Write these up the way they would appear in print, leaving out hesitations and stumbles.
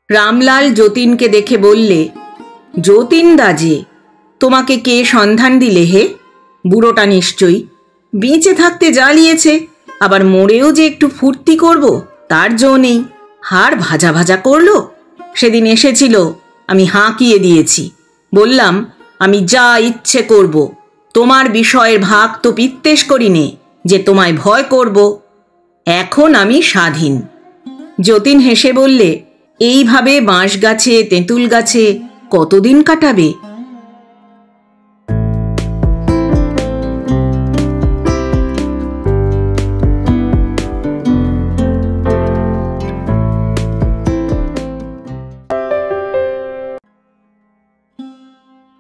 রামলাল যতীনকে দেখে বললে, যতীন দাজে, তোমাকে কে সন্ধান দিলে হে? বুড়োটা নিশ্চয়ই বেঁচে থাকতে জ্বালিয়েছে, আবার মরেও যে একটু ফুর্তি করব তার জো নেই। হাড় ভাজা ভাজা করলো। সেদিন এসেছিল, আমি হাঁকিয়ে দিয়েছি, বললাম আমি যা ইচ্ছে করব, তোমার বিষয়ের ভাগ তো পিত্তেশ করিনে যে তোমায় ভয় করব। এখন আমি স্বাধীন। যতীন হেসে বললে, এইভাবে বাঁশ গাছে তেঁতুল গাছে কতদিন কাটাবে?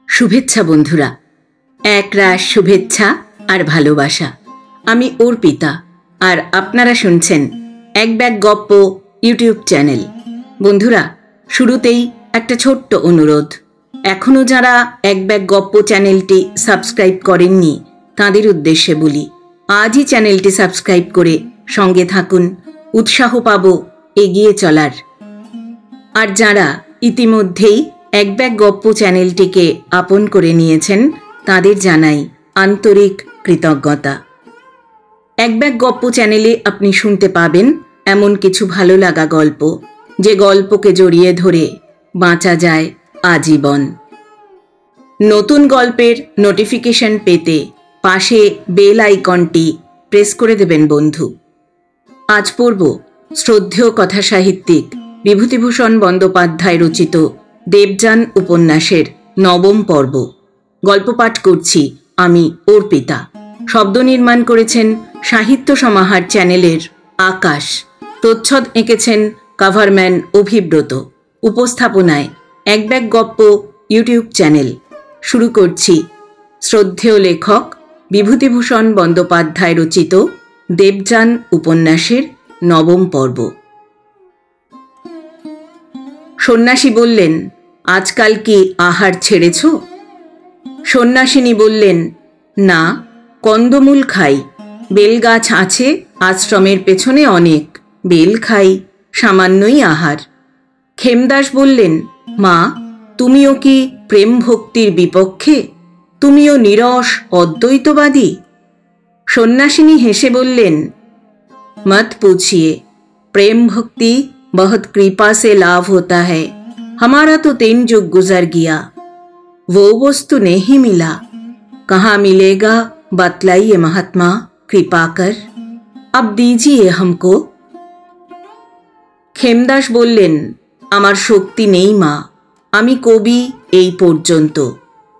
শুভেচ্ছা বন্ধুরা, একরাশ শুভেচ্ছা আর ভালোবাসা। আমি অর্পিতা, আর আপনারা শুনছেন এক ব্যাগ গপ্প ইউটিউব চ্যানেল। বন্ধুরা, শুরুতেই একটা ছোট্ট অনুরোধ, এখনও যারা এক ব্যাগ গপ্প চ্যানেলটি সাবস্ক্রাইব করেননি তাদের উদ্দেশ্যে বলি, আজই চ্যানেলটি সাবস্ক্রাইব করে সঙ্গে থাকুন, উৎসাহ পাবো এগিয়ে চলার। আর যারা ইতিমধ্যেই এক ব্যাগ গপ্প চ্যানেলটিকে আপন করে নিয়েছেন তাদের জানাই আন্তরিক কৃতজ্ঞতা। এক ব্যাগ গপ্প চ্যানেলে আপনি শুনতে পাবেন এমন কিছু ভালো লাগা গল্প, যে গল্পকে জড়িয়ে ধরে বাঁচা যায় আজীবন। নতুন গল্পের নোটিফিকেশন পেতে পাশে বেল আইকনটি প্রেস করে দেবেন বন্ধু। আজ পড়ব শ্রদ্ধেয় কথাসাহিত্যিক বিভূতিভূষণ বন্দ্যোপাধ্যায় রচিত দেবযান উপন্যাসের ৯ম পর্ব। গল্প পাঠ করছি আমি অর্পিতা। শব্দ নির্মাণ করেছেন সাহিত্য সমাহার চ্যানেলের আকাশ। প্রচ্ছদ এঁকেছেন কভারম্যান অভিব্রত। উপস্থাপনায় এক ব্যাগ গপ্প ইউটিউব চ্যানেল। শুরু করছি শ্রদ্ধেয় লেখক বিভূতিভূষণ বন্দ্যোপাধ্যায় রচিত দেবযান উপন্যাসের ৯ম পর্ব। সন্ন্যাসী বললেন, আজকাল কি আহার ছেড়েছ? সন্ন্যাসিনী বললেন, না, কন্দমূল খাই। বেলগাছ আছে আশ্রমের পেছনে অনেক, বেল খাই, সামান্যই আহার। ক্ষেমদাস বললেন, মা, তুমিও কি প্রেম ভক্তির বিপক্ষে? তুমিও নিরস অদ্বৈতবাদী? সন্ন্যাসিনী হেসে বললেন, मत पूछिए, प्रेम भक्ति बहुत कृपा से लाभ होता है। हमारा तो 3 युग गुजर गया, वो वस्तु नहीं मिला। कहाँ मिलेगा बतलाइए महात्मा, कृपा कर, अब दीजिए हमको। ক্ষেমদাস বললেন, আমার শক্তি নেই মা, আমি কবি এই পর্যন্ত,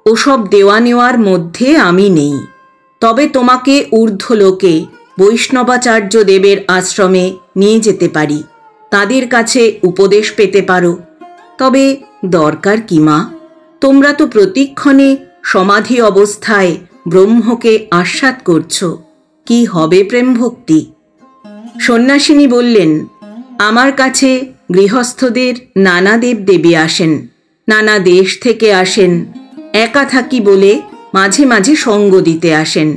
ওসব দেওয়া নেওয়ার মধ্যে আমি নেই। তবে তোমাকে ঊর্ধ্বলোকে বৈষ্ণবাচার্য দেবের আশ্রমে নিয়ে যেতে পারি, তাদের কাছে উপদেশ পেতে পারো। তবে দরকার কি মা? তোমরা তো প্রতিক্ষণে সমাধি অবস্থায় ব্রহ্মকে আস্বাদ করছো, কি হবে প্রেম ভক্তি? সন্ন্যাসিনী বললেন, আমার কাছে গৃহস্থদের নানা দেব দেবী আসেন, নানা দেশ থেকে আসেন, একা থাকি বলে মাঝে মাঝে সঙ্গ দিতে আসেন।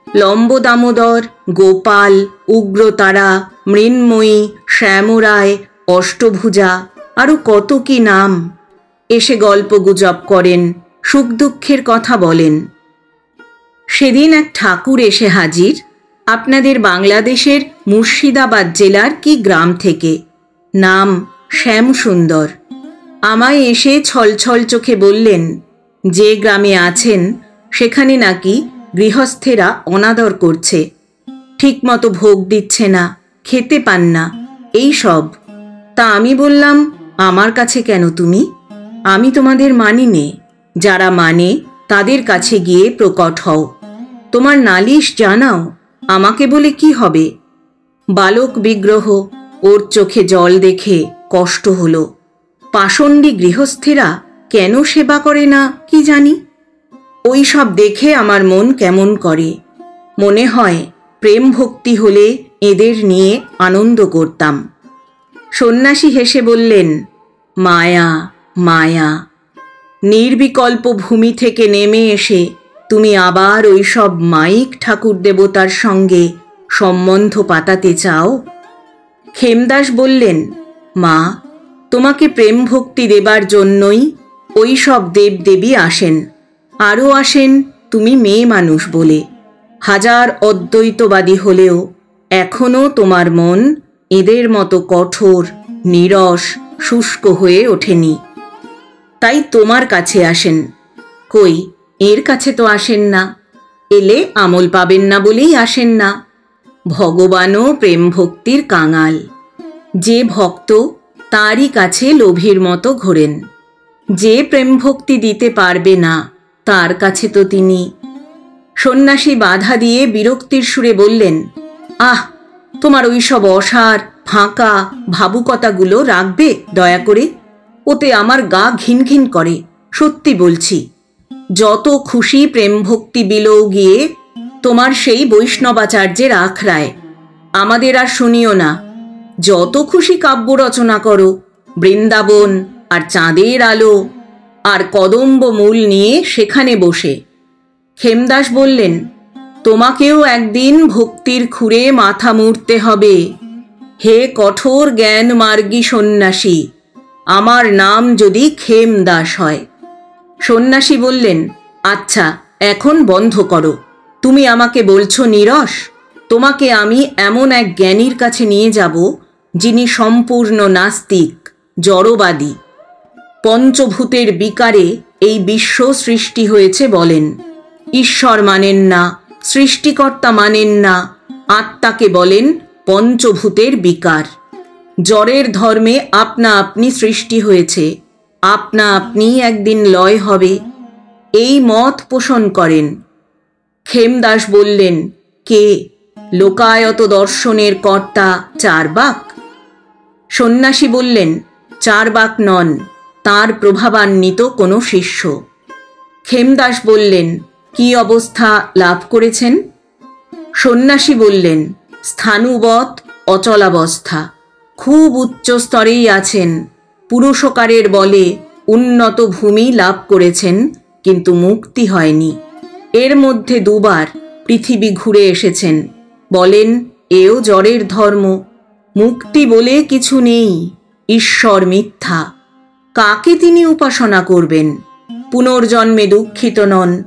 লম্ব দামোদর, গোপাল, উগ্রতারা, মৃন্ময়ী, শ্যামরায়, অষ্টভুজা, আরও কত কি নাম। এসে গল্প গুজব করেন, সুখ দুঃখের কথা বলেন। সেদিন এক ঠাকুর এসে হাজির, আপনাদের বাংলাদেশের মুর্শিদাবাদ জেলার কি গ্রাম থেকে, নাম শ্যামসুন্দর। আমায় এসে ছলছল চোখে বললেন, যে গ্রামে আছেন সেখানে নাকি গৃহস্থেরা অনাদর করছে, ঠিকমতো ভোগ দিচ্ছে না, খেতে পান না, এই সব। তা আমি বললাম, আমার কাছে কেন তুমি? আমি তোমাদের মানি নে, যারা মানে তাদের কাছে গিয়ে প্রকট হও, তোমার নালিশ জানাও, আমাকে বলে কি হবে? বালক বিগ্রহ, ওর চোখে জল দেখে কষ্ট হলো। পাষণ্ডী গৃহস্থেরা কেন সেবা করে না কি জানি। ওই সব দেখে আমার মন কেমন করে, মনে হয় প্রেম ভক্তি হলে এদের নিয়ে আনন্দ করতাম। সন্ন্যাসী হেসে বললেন, মায়া মায়া। নির্বিকল্প ভূমি থেকে নেমে এসে তুমি আবার ওই সব মাইক ঠাকুর দেবতার সঙ্গে সম্বন্ধ পাতাতে চাও? ক্ষেমদাস বললেন, মা, তোমাকে প্রেম ভক্তি দেবার জন্যই ওই সব দেবদেবী আসেন। আরও আসেন তুমি মেয়ে মানুষ বলে। হাজার অদ্বৈতবাদী হলেও এখনও তোমার মন এদের মতো কঠোর, নীরস, শুষ্ক হয়ে ওঠেনি। তাই তোমার কাছে আসেন। কই, এর কাছে তো আসেন না। এলে আমল পাবেন না বলেই আসেন না। ভগবানও প্রেম ভক্তির কাঙাল। যে ভক্ত তারই কাছে লোভীর মতো ঘোরেন। যে প্রেম ভক্তি দিতে পারবে না তার কাছে তো তিনি। সন্ন্যাসী বাধা দিয়ে বিরক্তির সুরে বললেন, আহ, তোমার ওই সব অসার, ফাঁকা ভাবুকতাগুলো রাখবে দয়া করে। ওতে আমার গা ঘিন ঘিন করে, সত্যি বলছি। যত খুশি প্রেম ভক্তি বিলোও গিয়ে তোমার সেই বৈষ্ণবাচার্যের আখড়ায়। আমাদের আর শুনিও না। যত খুশি কাব্য রচনা করো, বৃন্দাবন আর চাঁদের আলো আর কদম্ব মূল নিয়ে সেখানে বসে। ক্ষেমদাস বললেন, তোমাকেও একদিন ভক্তির খুঁড়ে মাথা মুড়তে হবে। হে কঠোর জ্ঞান মার্গী সন্ন্যাসী, আমার নাম যদি ক্ষেমদাস হয়। সন্ন্যাসী বললেন, আচ্ছা, এখন বন্ধ করো। তুমি আমাকে বলছো নীরস? তোমাকে আমি এমন এক জ্ঞানীর কাছে নিয়ে যাব যিনি সম্পূর্ণ নাস্তিক, জড়বাদী। পঞ্চভূতের বিকারে এই বিশ্ব সৃষ্টি হয়েছে বলেন। ঈশ্বর মানেন না, সৃষ্টিকর্তা মানেন না, আত্মাকে বলেন পঞ্চভূতের বিকার। জড়ের ধর্মে আপনা আপনি সৃষ্টি হয়েছে, আপনা আপনি একদিন লয় হবে, এই মত পোষণ করেন। ক্ষেমদাস বললেন, কে? লোকায়ত দর্শনের কর্তা চার্বাক? সন্ন্যাসী বললেন, চার্বাক নন, তাঁর প্রভাবান্বিত কোনো শিষ্য। ক্ষেমদাস বললেন, কি অবস্থা লাভ করেছেন? সন্ন্যাসী বললেন, স্থাণুবৎ অচলাবস্থা। খুব উচ্চ স্তরেই আছেন, পুরুষকারের বলে উন্নত ভূমি লাভ করেছেন, কিন্তু মুক্তি হয়নি। এর মধ্যে দুবার পৃথিবী ঘুরে এসেছেন। বলেন, এও জড়ের ধর্ম। মুক্তি বলে কিছু নেই, ঈশ্বর মিথ্যা। কাকে তিনি উপাসনা করবেন? পুনর্জন্মে দুঃখিত নন,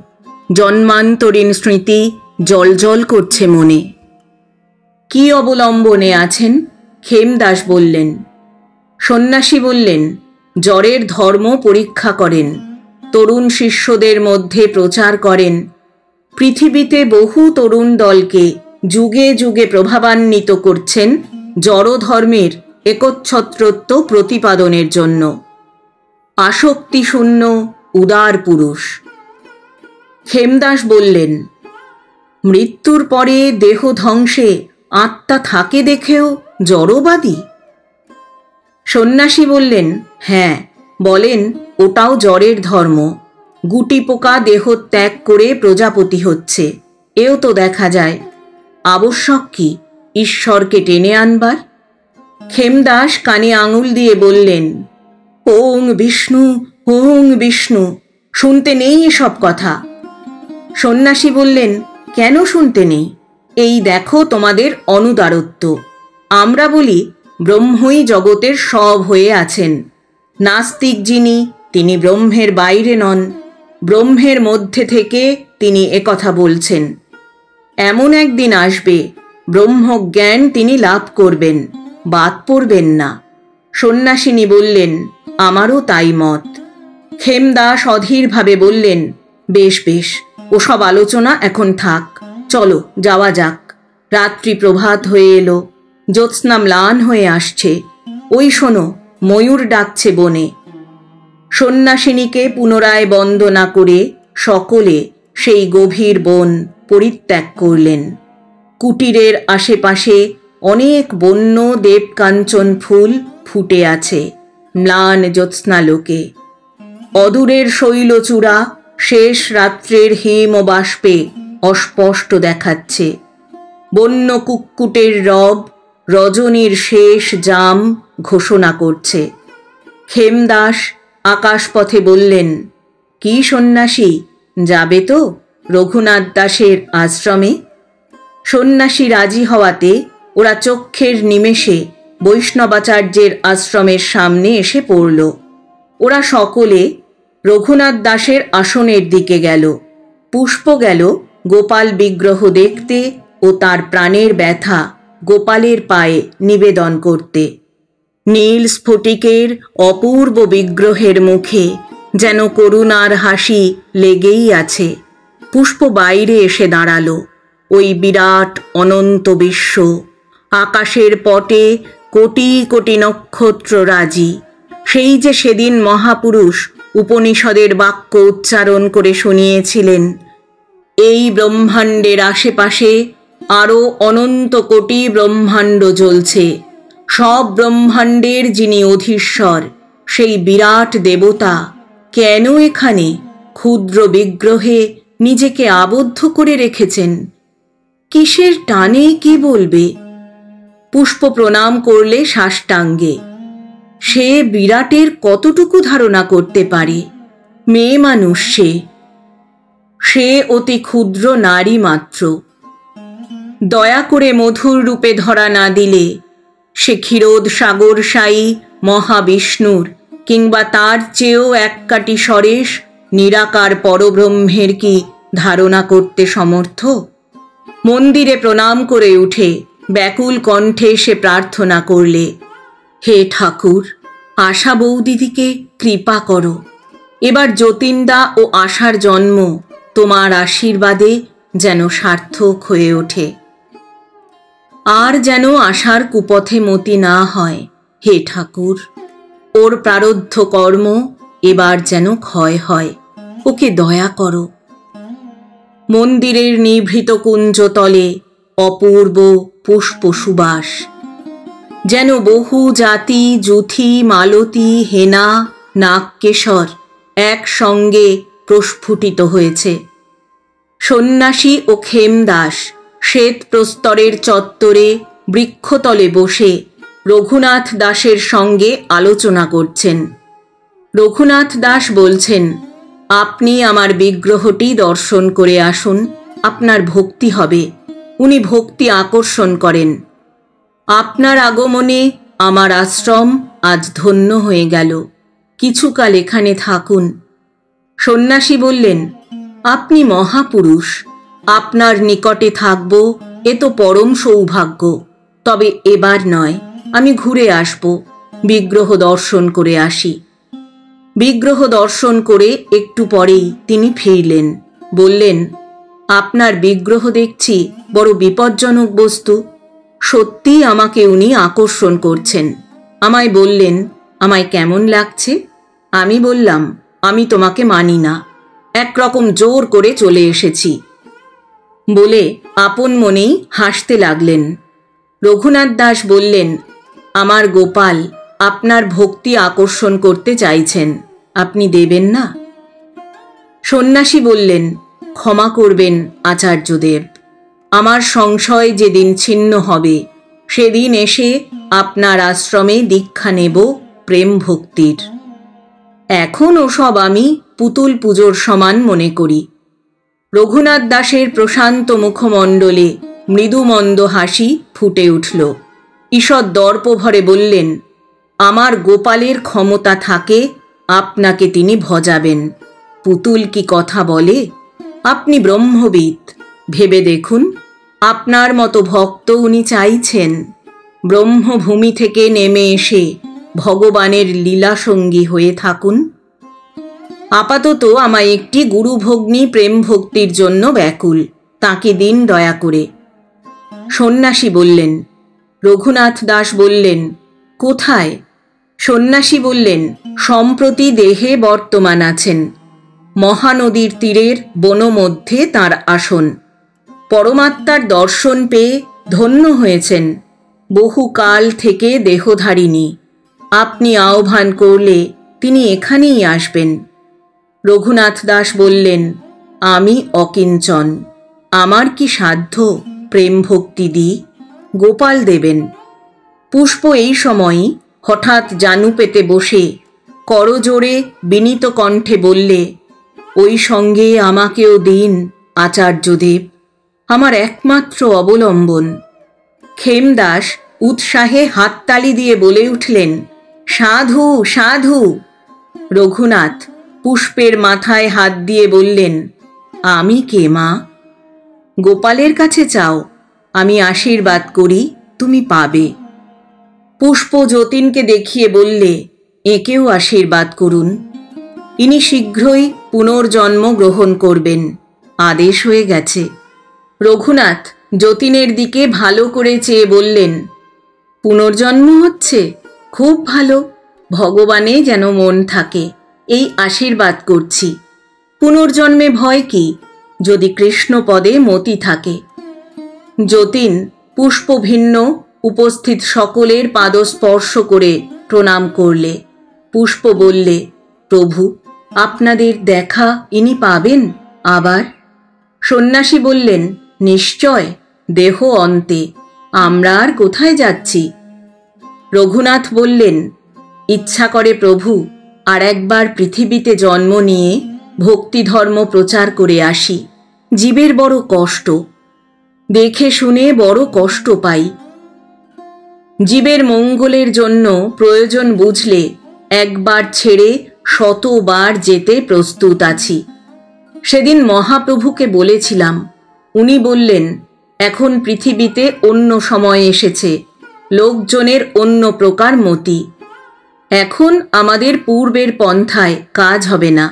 জন্মান্তরীণ স্মৃতি জলজল করছে মনে। কি অবলম্বনে আছেন? ক্ষেমদাস বললেন। সন্ন্যাসী বললেন, জড়ের ধর্ম পরীক্ষা করেন, তরুণ শিষ্যদের মধ্যে প্রচার করেন। পৃথিবীতে বহু তরুণ দলকে যুগে যুগে প্রভাবান্বিত করছেন জড় ধর্মের একচ্ছত্রত্ব প্রতিপাদনের জন্য। আসক্তিশূন্য উদার পুরুষ। ক্ষেমদাস বললেন, মৃত্যুর পরে দেহ ধ্বংসে আত্মা থাকে দেখেও জড়বাদী? সন্ন্যাসী বললেন, হ্যাঁ, বলেন ওটাও জড়ের ধর্ম। গুটি পোকা দেহ ত্যাগ করে প্রজাপতি হচ্ছে, এও তো দেখা যায়। আবশ্যক কি ঈশ্বরকে টেনে আনবার? ক্ষেমদাস কানে আঙুল দিয়ে বললেন, ওং বিষ্ণু, ওং বিষ্ণু। শুনতে নেই এসব কথা। সন্ন্যাসী বললেন, কেন শুনতে নেই? এই দেখো তোমাদের অনুদারত্ব। আমরা বলি ব্রহ্মই জগতের সব হয়ে আছেন। নাস্তিক যিনি, তিনি ব্রহ্মের বাইরে নন, ব্রহ্মের মধ্যে থেকে তিনি একথা বলছেন। এমন একদিন আসবে, ব্রহ্মজ্ঞান তিনি লাভ করবেন, বাদ পড়বেন না। সন্ন্যাসিনী বললেন, আমারও তাই মত। ক্ষেমদাস অধীরভাবে বললেন, বেশ বেশ, ওসব আলোচনা এখন থাক, চলো যাওয়া যাক। রাত্রি প্রভাত হয়ে এলো, জ্যোৎস্না ম্লান হয়ে আসছে। ওই শোনো, ময়ূর ডাকছে বনে। সন্ন্যাসিনীকে পুনরায় বন্দনা করে সকলে সেই গভীর বন পরিত্যাগ করলেন। কুটিরের আশেপাশে অনেক বন্য দেবকাঞ্চন ফুল ফুটে আছে ম্লান জ্যোৎস্নালোকে। অদূরের শৈলচূড়া শেষ রাত্রের হিম বাষ্পে অস্পষ্ট দেখাচ্ছে। বন্য কুক্কুটের রব রজনীর শেষ জাম ঘোষণা করছে। ক্ষেমদাস আকাশপথে বললেন, কি সন্ন্যাসী, যাবে তো রঘুনাথ দাসের আশ্রমে? সন্ন্যাসী রাজি হওয়াতে ওরা চক্ষের নিমেষে বৈষ্ণবাচার্যের আশ্রমের সামনে এসে পড়ল। ওরা সকলে রঘুনাথ দাসের আসনের দিকে গেল। পুষ্প গেল গোপাল বিগ্রহ দেখতে ও তার প্রাণের ব্যথা গোপালের পায়ে নিবেদন করতে। নীল স্ফটিকের অপূর্ব বিগ্রহের মুখে যেন করুণার হাসি লেগেই আছে। পুষ্প বাইরে এসে দাঁড়ালো। ওই বিরাট অনন্ত বিশ্ব, আকাশের পটে কোটি কোটি নক্ষত্ররাজি, সেই যে সেদিন মহাপুরুষ উপনিষদের বাক্য উচ্চারণ করে শুনিয়েছিলেন, এই ব্রহ্মাণ্ডের আশেপাশে আরও অনন্ত কোটি ব্রহ্মাণ্ড জ্বলছে। সব ব্রহ্মাণ্ডের যিনি অধীশ্বর, সেই বিরাট দেবতা কেন এখানে ক্ষুদ্র বিগ্রহে নিজেকে আবদ্ধ করে রেখেছেন? কিসের টানে কে বলবে? পুষ্প প্রণাম করলে সাষ্টাঙ্গে। সে বিরাটের কতটুকু ধারণা করতে পারে? মেয়ে মানুষ সে অতি ক্ষুদ্র নারী মাত্র। দয়া করে মধুর রূপে ধরা না দিলে সে ক্ষীরোদ সাগরসায়ী মহাবিষ্ণুর কিংবা তার চেয়েও এককাটি সরেশ নিরাকার পরব্রহ্মের কি ধারণা করতে সমর্থ? মন্দিরে প্রণাম করে উঠে ব্যাকুল কণ্ঠে সে প্রার্থনা করলে, হে ঠাকুর, আশা বৌদিদিকে কৃপা করো। এবার যতীনদা ও আশার জন্ম তোমার আশীর্বাদে যেন সার্থক হয়ে ওঠে। আর যেন আশার কুপথে মতি না হয়। হে ঠাকুর, ওর প্রারব্ধ কর্ম এবার যেন ক্ষয় হয়। ওকে দয়া করো। মন্দিরের নিভৃত কুঞ্জতলে অপূর্ব পুষ্প সুবাস, যেন বহু জাতি যুথি মালতী হেনা নাগকেশর একসঙ্গে প্রস্ফুটিত হয়েছে। সন্ন্যাসী ও খেমদাস শ্বেত প্রস্তরের চত্বরে বৃক্ষতলে বসে রঘুনাথ দাসের সঙ্গে আলোচনা করছেন। রঘুনাথ দাস বলছেন, আপনি আমার বিগ্রহটি দর্শন করে আসুন, আপনার ভক্তি হবে। উনি ভক্তি আকর্ষণ করেন। আপনার আগমনে আমার আশ্রম আজ ধন্য হয়ে গেল। কিছুকাল এখানে থাকুন। সন্ন্যাসী বললেন, আপনি মহাপুরুষ, আপনার নিকটে থাকব এ তো পরম সৌভাগ্য। তবে এবার নয়, আমি ঘুরে আসব, বিগ্রহ দর্শন করে আসি। বিগ্রহ দর্শন করে একটু পরেই তিনি ফিরলেন। বললেন, আপনার বিগ্রহ দেখছি বড় বিপজ্জনক বস্তু। সত্যি আমাকে উনি আকর্ষণ করছেন। আমায় বললেন, আমায় কেমন লাগছে? আমি বললাম, আমি তোমাকে মানি না, একরকম জোর করে চলে এসেছি বলে আপন মনেই হাসতে লাগলেন। রঘুনাথ দাস বললেন, আমার গোপাল আপনার ভক্তি আকর্ষণ করতে চাইছেন, আপনি দেবেন না? সন্ন্যাসী বললেন, ক্ষমা করবেন আচার্যদেব, আমার সংশয় যেদিন ছিন্ন হবে সেদিন এসে আপনার আশ্রমে দীক্ষা নেব প্রেম ভক্তির। এখন ওসব আমি পুতুল পুজোর সমান মনে করি। রঘুনাথ দাসের প্রশান্ত মুখমণ্ডলে মৃদুমন্দ হাসি ফুটে উঠল। ঈষৎ দর্পভরে বললেন, আমার গোপালের ক্ষমতা থাকে আপনাকে তিনি ভজাবেন। পুতুল কি কথা বলে? আপনি ব্রহ্মবিদ, ভেবে দেখুন, আপনার মতো ভক্ত উনি চাইছেন। ব্রহ্মভূমি থেকে নেমে এসে ভগবানের লীলাসঙ্গী হয়ে থাকুন। আপাতত আমায় একটি গুরুভগ্নী প্রেম ভক্তির জন্য ব্যাকুল, তাকে দিন দয়া করে। সন্ন্যাসী বললেন। রঘুনাথ দাস বললেন, কোথায়? সন্ন্যাসী বললেন, সম্প্রতি দেহে বর্তমান আছেন। মহানদীর তীরের বনমধ্যে তাঁর আসন। পরমাত্মার দর্শন পেয়ে ধন্য হয়েছেন। বহুকাল থেকে দেহধারিণী। আপনি আহ্বান করলে তিনি এখানেই আসবেন। রঘুনাথ দাস বললেন, আমি অকিঞ্চন, আমার কি সাধ্য প্রেম ভক্তি দিই? গোপাল দেবেন। পুষ্প এই সময়ই হঠাৎ জানু পেতে বসে করজোড়ে বিনীত কণ্ঠে বললে, ওই সঙ্গে আমাকেও দিন আচার্যদেব, আমার একমাত্র অবলম্বন। খেমদাস উৎসাহে হাততালি দিয়ে বলে উঠলেন, সাধু সাধু। রঘুনাথ পুষ্পের মাথায় হাত দিয়ে বললেন, আমি কে মা? গোপালের কাছে চাও, আমি আশীর্বাদ করি, তুমি পাবে। পুষ্প যতীনকে দেখিয়ে বললে, একেও আশীর্বাদ করুন, ইনি শীঘ্রই পুনর্জন্ম গ্রহণ করবেন, আদেশ হয়ে গেছে। রঘুনাথ যতীনের দিকে ভালো করে চেয়ে বললেন, পুনর্জন্ম হচ্ছে? খুব ভালো, ভগবানে যেন মন থাকে, এই আশীর্বাদ করছি। পুনর্জন্মে ভয় কি, যদি কৃষ্ণ পদে মতি থাকে। যতীন পুষ্পভিন্ন উপস্থিত সকলের পাদস্পর্শ করে প্রণাম করলে। পুষ্প বললে, প্রভু, আপনাদের দেখা ইনি পাবেন আবার? সন্ন্যাসী বললেন, নিশ্চয়, দেহ অন্তে, আমরা আর কোথায় যাচ্ছি? রঘুনাথ বললেন, ইচ্ছা করে প্রভু আর একবার পৃথিবীতে জন্ম নিয়ে ভক্তিধর্ম প্রচার করে আসি। জীবের বড় কষ্ট, দেখে শুনে বড় কষ্ট পাই। জীবের মঙ্গলের জন্য প্রয়োজন বুঝলে একবার ছেড়ে শতবার যেতে প্রস্তুত আছি। সেদিন মহাপ্রভুকে বলেছিলাম, উনি বললেন, এখন পৃথিবীতে অন্য সময় এসেছে, লোকজনের অন্য প্রকার মতি, এখন আমাদের পূর্বের পন্থায় কাজ হবে না।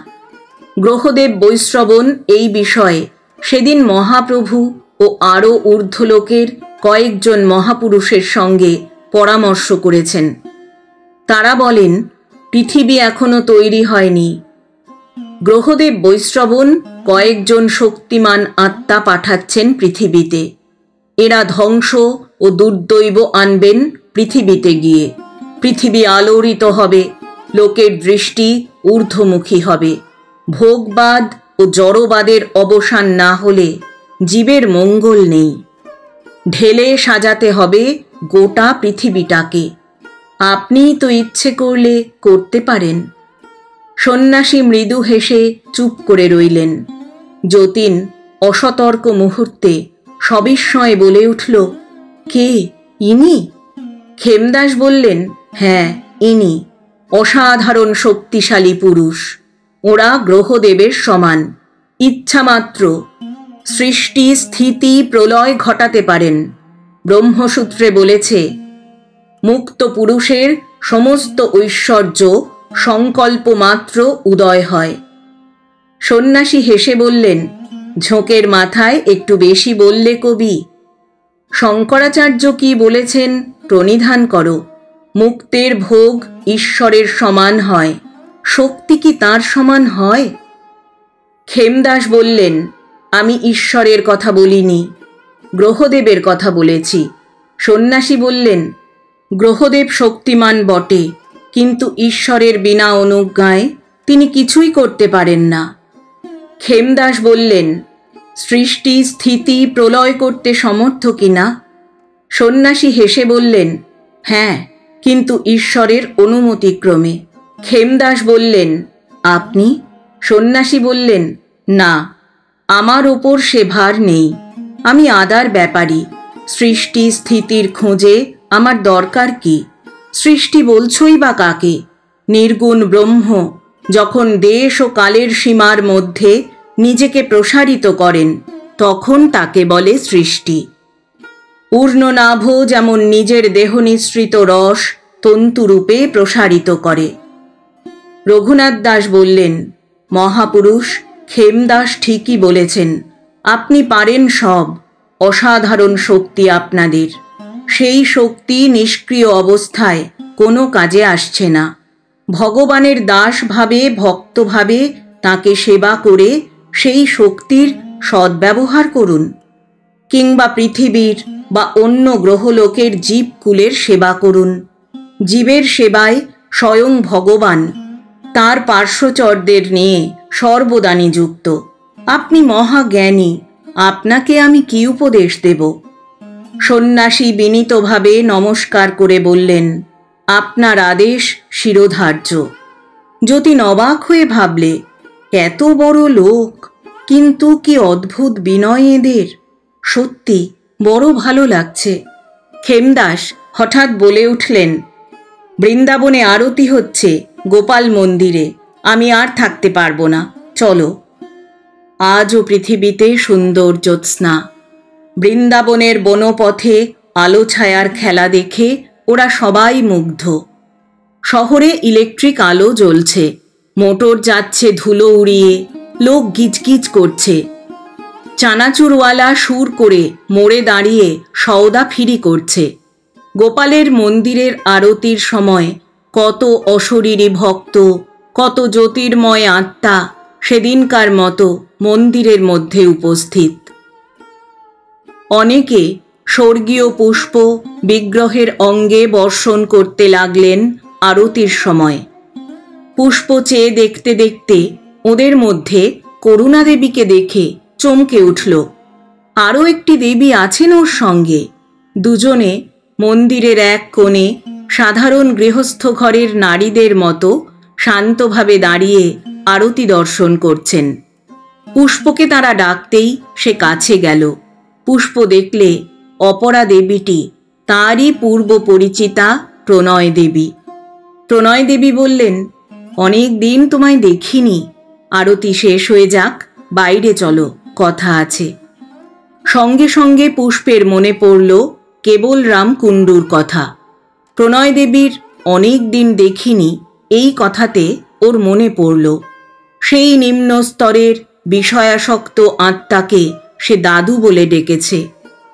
গ্রহদেব বৈশ্রবণ এই বিষয়ে সেদিন মহাপ্রভু ও আরও ঊর্ধ্বলোকের কয়েকজন মহাপুরুষের সঙ্গে পরামর্শ করেছেন। তারা বলেন, পৃথিবী এখনো তৈরি হয়নি। গ্রহদেব বৈশ্রবণ কয়েকজন শক্তিমান আত্মা পাঠাচ্ছেন পৃথিবীতে। এরা ধ্বংস ও দুর্দৈব আনবেন পৃথিবীতে গিয়ে। পৃথিবী আলোড়িত হবে, লোকের দৃষ্টি ঊর্ধ্বমুখী হবে। ভোগবাদ ও জড়বাদের অবসান না হলে জীবের মঙ্গল নেই। ঢেলে সাজাতে হবে গোটা পৃথিবীটাকে। আপনিই তো ইচ্ছে করলে করতে পারেন। সন্ন্যাসী মৃদু হেসে চুপ করে রইলেন। যতীন অসতর্ক মুহূর্তে সবিস্ময়ে বলে উঠল, কে ইনি? ক্ষেমদাস বললেন, হ্যাঁ ইনি, অসাধারণ শক্তিশালী পুরুষ। ওরা গ্রহদেবের সমান, ইচ্ছামাত্র সৃষ্টি স্থিতি প্রলয় ঘটাতে পারেন। ব্রহ্মসূত্রে বলেছে, মুক্ত পুরুষের সমস্ত ঐশ্বর্য সংকল্প মাত্র উদয় হয়। সন্ন্যাসী হেসে বললেন, ঝোঁকের মাথায় একটু বেশি বললে কবি। শঙ্করাচার্য কি বলেছেন প্রণিধান করো, মুক্তের ভোগ ঈশ্বরের সমান হয়, শক্তি কি তার সমান হয়? ক্ষেমদাস বললেন, আমি ঈশ্বরের কথা বলিনি, গ্রহদেবের কথা বলেছি। সন্ন্যাসী বললেন, গ্রহদেব শক্তিমান বটে, কিন্তু ঈশ্বরের বিনা অনুজ্ঞায় তিনি কিছুই করতে পারেন না। ক্ষেমদাস বললেন, সৃষ্টি স্থিতি প্রলয় করতে সমর্থ কিনা? সন্ন্যাসী হেসে বললেন, হ্যাঁ, কিন্তু ঈশ্বরের অনুমতিক্রমে। ক্ষেমদাস বললেন, আপনি? সন্ন্যাসী বললেন, না, আমার ওপর সে ভার নেই, আমি আদার ব্যাপারী। সৃষ্টি স্থিতির খোঁজে আমার দরকার কি? সৃষ্টি বলছই বা কাকে? নির্গুণ ব্রহ্ম যখন দেশ ও কালের সীমার মধ্যে নিজেকে প্রসারিত করেন, তখন তাকে বলে সৃষ্টি। পূর্ণনাভ যেমন নিজের দেহ নিঃসৃত রস তন্তুরূপে প্রসারিত করে। রঘুনাথ দাস বললেন, মহাপুরুষ ক্ষেমদাস ঠিকই বলেছেন, আপনি পারেন সব, অসাধারণ শক্তি আপনাদের। সেই শক্তি নিষ্ক্রিয় অবস্থায় কোনো কাজে আসছে না। ভগবানের দাস ভাবে ভক্তভাবে তাকে সেবা করে সেই শক্তির সদ্ব্যবহার করুন, কিংবা পৃথিবীর বা অন্য গ্রহলোকের জীবকুলের সেবা করুন। জীবের সেবায় স্বয়ং ভগবান তার পার্শ্বচরদের নিয়ে সর্বদা নিযুক্ত। আপনি মহাজ্ঞানী, আপনাকে আমি কি উপদেশ দেব? সন্ন্যাসী বিনীতভাবে নমস্কার করে বললেন, আপনার আদেশ শিরোধার্য। যতীন অবাক হয়ে ভাবলে, এত বড় লোক, কিন্তু কি অদ্ভুত বিনয় এদের। সত্যি বড় ভালো লাগছে। ক্ষেমদাস হঠাৎ বলে উঠলেন, বৃন্দাবনে আরতি হচ্ছে গোপাল মন্দিরে, আমি আর থাকতে পারবো না, চলো। আজও পৃথিবীতে সুন্দর জ্যোৎস্না। বৃন্দাবনের বনপথে আলো ছায়ার খেলা দেখে ওরা সবাই মুগ্ধ। শহরে ইলেকট্রিক আলো জ্বলছে, মোটর যাচ্ছে ধুলো উড়িয়ে, লোক গিজগিজ করছে। চানাচুরওয়ালা সুর করে মোড়ে দাঁড়িয়ে সওদা ফিরি করছে। গোপালের মন্দিরের আরতির সময় কত অশরীরী ভক্ত, কত জ্যোতির্ময় আত্মা সেদিনকার মতো মন্দিরের মধ্যে উপস্থিত। অনেকে স্বর্গীয় পুষ্প বিগ্রহের অঙ্গে বর্ষণ করতে লাগলেন আরতির সময়। পুষ্প চেয়ে দেখতে দেখতে ওদের মধ্যে করুণা দেবীকে দেখে চমকে উঠল। আরও একটি দেবী আছেন ওর সঙ্গে। দুজনে মন্দিরের এক কোণে সাধারণ গৃহস্থ ঘরের নারীদের মতো শান্তভাবে দাঁড়িয়ে আরতি দর্শন করছেন। পুষ্পকে তারা ডাকতেই সে কাছে গেল। পুষ্প দেখলে অপরা দেবীটি তাঁরই পূর্ব পরিচিতা প্রণয় দেবী। প্রণয় দেবী বললেন, অনেক দিন তোমায় দেখিনি, আরতি শেষ হয়ে যাক, বাইরে চলো, কথা আছে। সঙ্গে সঙ্গে পুষ্পের মনে পড়ল কেবলরাম কুণ্ডুর কথা। প্রণয় দেবীর অনেক দিন দেখিনি এই কথাতে ওর মনে পড়ল। সেই নিম্ন স্তরের বিষয়াসক্ত আত্মাকে সে দাদু বলে ডেকেছে,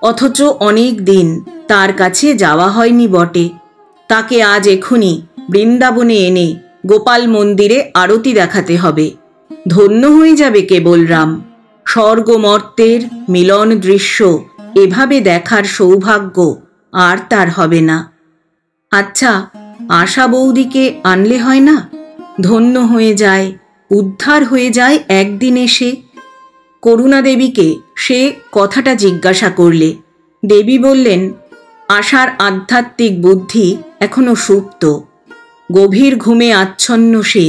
অথচ অনেক দিন তার কাছে যাওয়া হয়নি বটে। তাকে আজ এখনই বৃন্দাবনে এনে গোপাল মন্দিরে আরতি দেখাতে হবে। ধন্য হয়ে যাবে কেবলরাম। স্বর্গমর্তের মিলন দৃশ্য এভাবে দেখার সৌভাগ্য আর তার হবে না। আচ্ছা, আশা বৌদিকে আনলে হয় না? ধন্য হয়ে যায়, উদ্ধার হয়ে যায় একদিন এসে। করুণা দেবীকে সে কথাটা জিজ্ঞাসা করলে। দেবী বললেন, আশার আধ্যাত্মিক বুদ্ধি এখনো সুপ্ত, গভীর ঘুমে আচ্ছন্ন সে,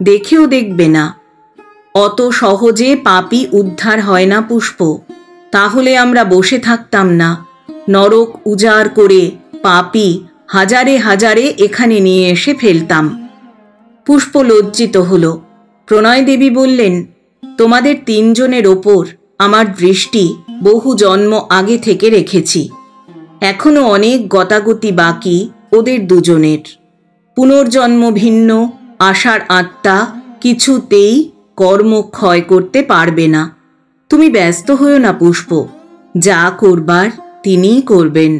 দেখেও দেখবে না। অত সহজে পাপী উদ্ধার হয় না পুষ্প। তাহলে আমরা বসে থাকতাম না, নরক উজাড় করে পাপী হাজারে হাজারে এখানে নিয়ে এসে ফেলতাম। পুষ্প লজ্জিত হল। প্রণয় দেবী বললেন, তোমাদের তিনজনের ওপর আমার দৃষ্টি বহু জন্ম আগে থেকে রেখেছি। এখনো অনেক গতাগতি বাকি ওদের দুজনের। পুনর্জন্ম ভিন্ন আশার আত্মা কিছুতেই কর্ম ক্ষয় করতে পারবে না। তুমি ব্যস্ত হও না পুষ্প, যা করবার তিনিই করবেন,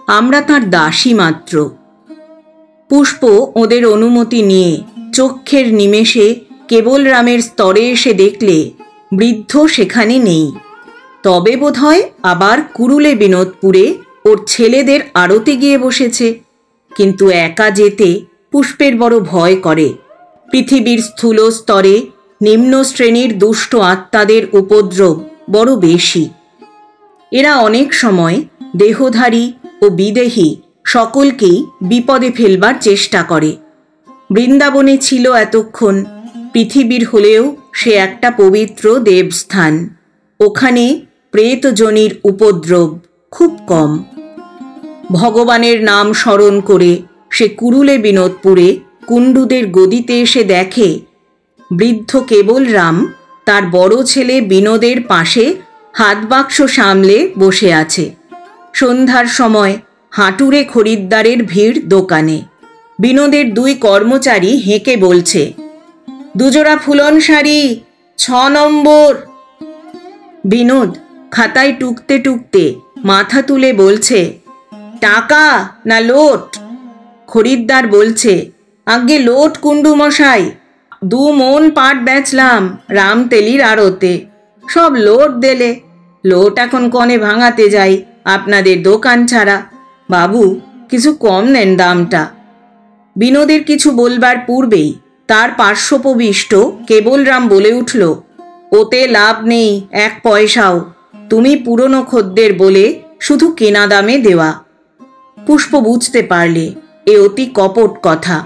আমরা তাঁর দাসী মাত্র। পুষ্প ওদের অনুমতি নিয়ে চক্ষের নিমেষে কেবলরামের স্তরে এসে দেখলে বৃদ্ধ সেখানে নেই। তবে বোধহয় আবার কুরুলে বিনোদপুরে ওর ছেলেদের আড়তে গিয়ে বসেছে। কিন্তু একা যেতে পুষ্পের বড় ভয় করে। পৃথিবীর স্থূল স্তরে নিম্ন শ্রেণীর দুষ্ট আত্মাদের উপদ্রব বড় বেশি। এরা অনেক সময় দেহধারী ও বিদেহী সকলকেই বিপদে ফেলবার চেষ্টা করে। বৃন্দাবনে ছিল এতক্ষণ, পৃথিবীর হলেও সে একটা পবিত্র দেবস্থান। ওখানে প্রেতজনির উপদ্রব খুব কম। ভগবানের নাম স্মরণ করে সে কুরুলে বিনোদপুরে কুণ্ডুদের গদিতে এসে দেখে বৃদ্ধ কেবলরাম তার বড় ছেলে বিনোদের পাশে হাতবাক্স সামলে বসে আছে। সন্ধ্যার সময় হাঁটুরে খরিদ্দারের ভিড় দোকানে। বিনোদের দুই কর্মচারী হেঁকে বলছে, দুজোড়া ফুলন শাড়ি, 6 নম্বর। বিনোদ খাতায় টুকতে টুকতে মাথা তুলে বলছে, টাকা না লোট? খরিদ্দার বলছে, আগে লোট কুণ্ডু মশাই, 2 মন পাট বেচলাম রামতেলির আড়তে, সব লোট দেলে। লোট এখন কনে ভাঙাতে যাই আপনাদের দোকান ছাড়া। বাবু কিছু কম নেন দামটা। বিনোদের কিছু বলবার পূর্বেই তার পার্শ্বপবিষ্ট কেবলরাম বলে উঠল, ওতে লাভ নেই 1 পয়সাও, তুমি পুরনো খদ্দের বলে শুধু কেনা দামে দেওয়া। পুষ্প বুঝতে পারলে এ অতি কপট কথা।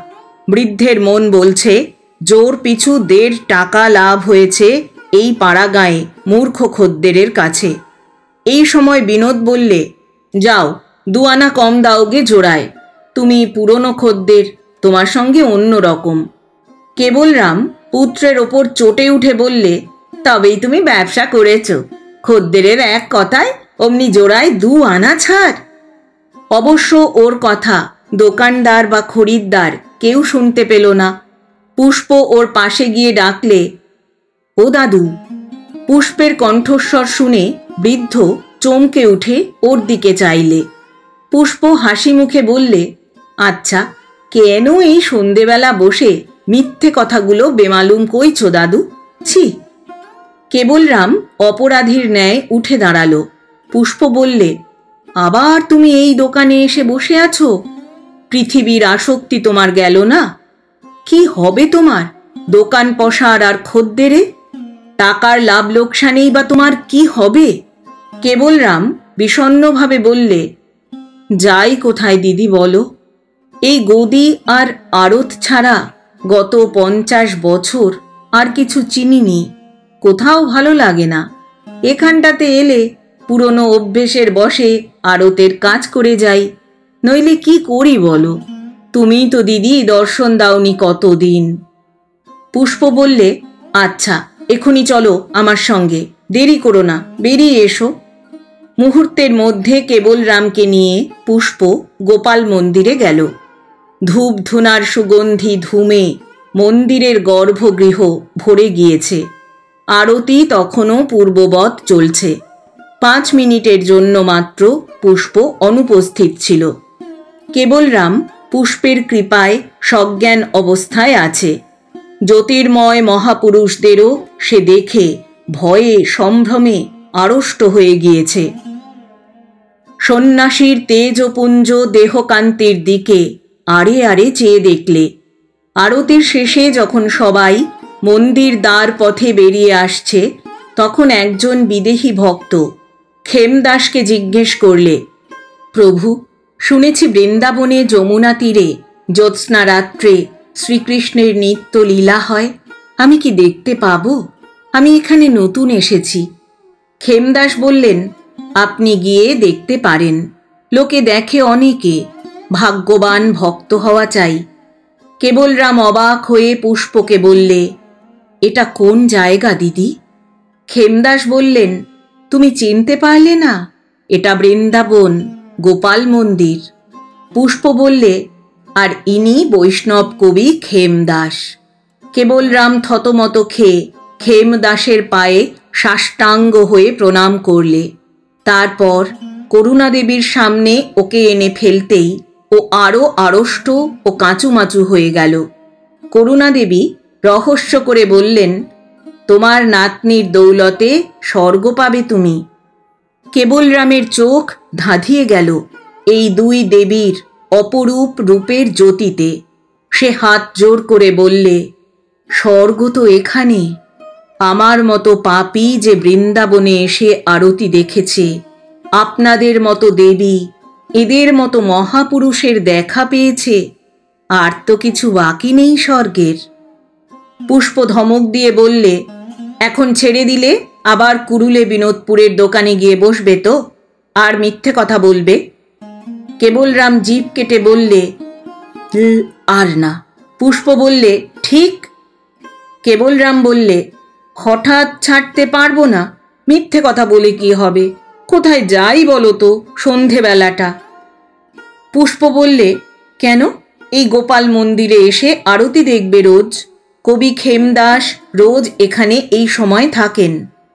বৃদ্ধের মন বলছে, জোর পিছু 1.5 টাকা লাভ হয়েছে এই পাড়াগাঁয়ে মূর্খ খদ্দেরের কাছে। এই সময় বিনোদ বললে, যাও 2 আনা কম দাওগে জোড়ায়। তুমি পুরনো খদ্দের, তোমার সঙ্গে অন্য রকম। কেবলরাম পুত্রের ওপর চটে উঠে বললে, তবেই তুমি ব্যবসা করেছ। খদ্দেরের এক কথায় অমনি জোড়ায় 2 আনা ছাড়। অবশ্য ওর কথা দোকানদার বা খরিদ্দার কেউ শুনতে পেল না। পুষ্প ওর পাশে গিয়ে ডাকলে, ও দাদু। পুষ্পের কণ্ঠস্বর শুনে বৃদ্ধ চমকে উঠে ওর দিকে চাইলে। পুষ্প হাসি মুখে বললে, আচ্ছা, কেন এই সন্ধেবেলা বসে মিথ্যে কথাগুলো বেমালুম কইছো দাদু? ছি। কেবলরাম অপরাধীর ন্যায় উঠে দাঁড়ালো। পুষ্প বললে, আবার তুমি এই দোকানে এসে বসে আছো? পৃথিবীর আসক্তি তোমার গেল না? কি হবে তোমার দোকান পসার আর খদ্দেরে? টাকার লাভ লোকসানেই বা তোমার কি হবে? কেবলরাম বিষণ্ণভাবে বললে, যাই কোথায় দিদি বলো? এই গদি আর আড়ত ছাড়া গত 50 বছর আর কিছু চিনিনি। কোথাও ভালো লাগে না। এখানটাতে এলে পুরনো অভ্যেসের বশে আড়তের কাজ করে যাই, নইলে কি করি বলো? তুমি তো দিদি দর্শন দাওনি কতদিন। পুষ্প বললে, আচ্ছা, এখনই চলো আমার সঙ্গে, দেরি করো না, বেরিয়ে এসো। মুহূর্তের মধ্যে কেবলরামকে নিয়ে পুষ্প গোপাল মন্দিরে গেল। ধূপ ধুনার সুগন্ধি ধুমে মন্দিরের গর্ভগৃহ ভরে গিয়েছে। আরতি তখনও পূর্ববৎ চলছে। 5 মিনিটের জন্য মাত্র পুষ্প অনুপস্থিত ছিল। কেবলরাম পুষ্পের কৃপায় সজ্ঞান অবস্থায় আছে। জ্যোতির্ময় মহাপুরুষদেরও সে দেখে ভয়ে সম্ভ্রমে আড়ষ্ট হয়ে গিয়েছে। সন্ন্যাসীর তেজপুঞ্জ দেহকান্তির দিকে আড়ে আড়ে চেয়ে দেখলে। আরতির শেষে যখন সবাই মন্দির দ্বার পথে বেরিয়ে আসছে, তখন একজন বিদেহী ভক্ত খেমদাসকে জিজ্ঞেস করলে, প্রভু, শুনেছি বৃন্দাবনে যমুনা তীরে জ্যোৎস্না রাত্রে শ্রীকৃষ্ণের নিত্য লীলা হয়। আমি কি দেখতে পাবো? আমি এখানে নতুন এসেছি। খেমদাস বললেন, আপনি গিয়ে দেখতে পারেন। লোকে দেখে অনেকে, ভাগ্যবান ভক্ত হওয়া চাই। কেবলরাম অবাক হয়ে পুষ্পকে বললে, এটা কোন জায়গা দিদি? খেমদাস বললেন, তুমি চিনতে পারলে না? এটা বৃন্দাবন, গোপাল মন্দির। পুষ্প বললে, আর ইনি বৈষ্ণব কবি খেমদাস। কেবলরাম থতমত খেয়ে খেমদাসের পায়ে সাষ্টাঙ্গ হয়ে প্রণাম করলে। তারপর করুণা দেবীর সামনে ওকে এনে ফেলতেই ও আরো আড়ষ্ট ও কাঁচুমাচু হয়ে গেল। করুণা দেবী রহস্য করে বললেন, তোমার নাতনির দৌলতে স্বর্গ পাবে তুমি। কেবলরামের চোখ ধাঁধিয়ে গেল এই 2 দেবীর অপরূপ রূপের জ্যোতিতে। সে হাত জোর করে বললে, স্বর্গ তো এখানে। আমার মতো পাপী যে বৃন্দাবনে এসে আরতি দেখেছে, আপনাদের মতো দেবী, এদের মতো মহাপুরুষের দেখা পেয়েছে, আর তো কিছু বাকি নেই স্বর্গের। পুষ্প ধমক দিয়ে বললে, এখন ছেড়ে দিলে আবার কুরুলে বিনোদপুরের দোকানে গিয়ে বসবে তো? আর মিথ্যে কথা বলবে? কেবলরাম জিভ কেটে বললে, আর না। পুষ্প বললে, ঠিক। কেবলরাম বললে, হঠাৎ ছাড়তে পারবো না। মিথ্যে কথা বলে কি হবে? কোথায় যাই বলো তো সন্ধেবেলাটা? পুষ্প বললে, কেন? এই গোপাল মন্দিরে এসে আরতি দেখবে রোজ। কবি খেমদাস রোজ এখানে এই সময় থাকেন,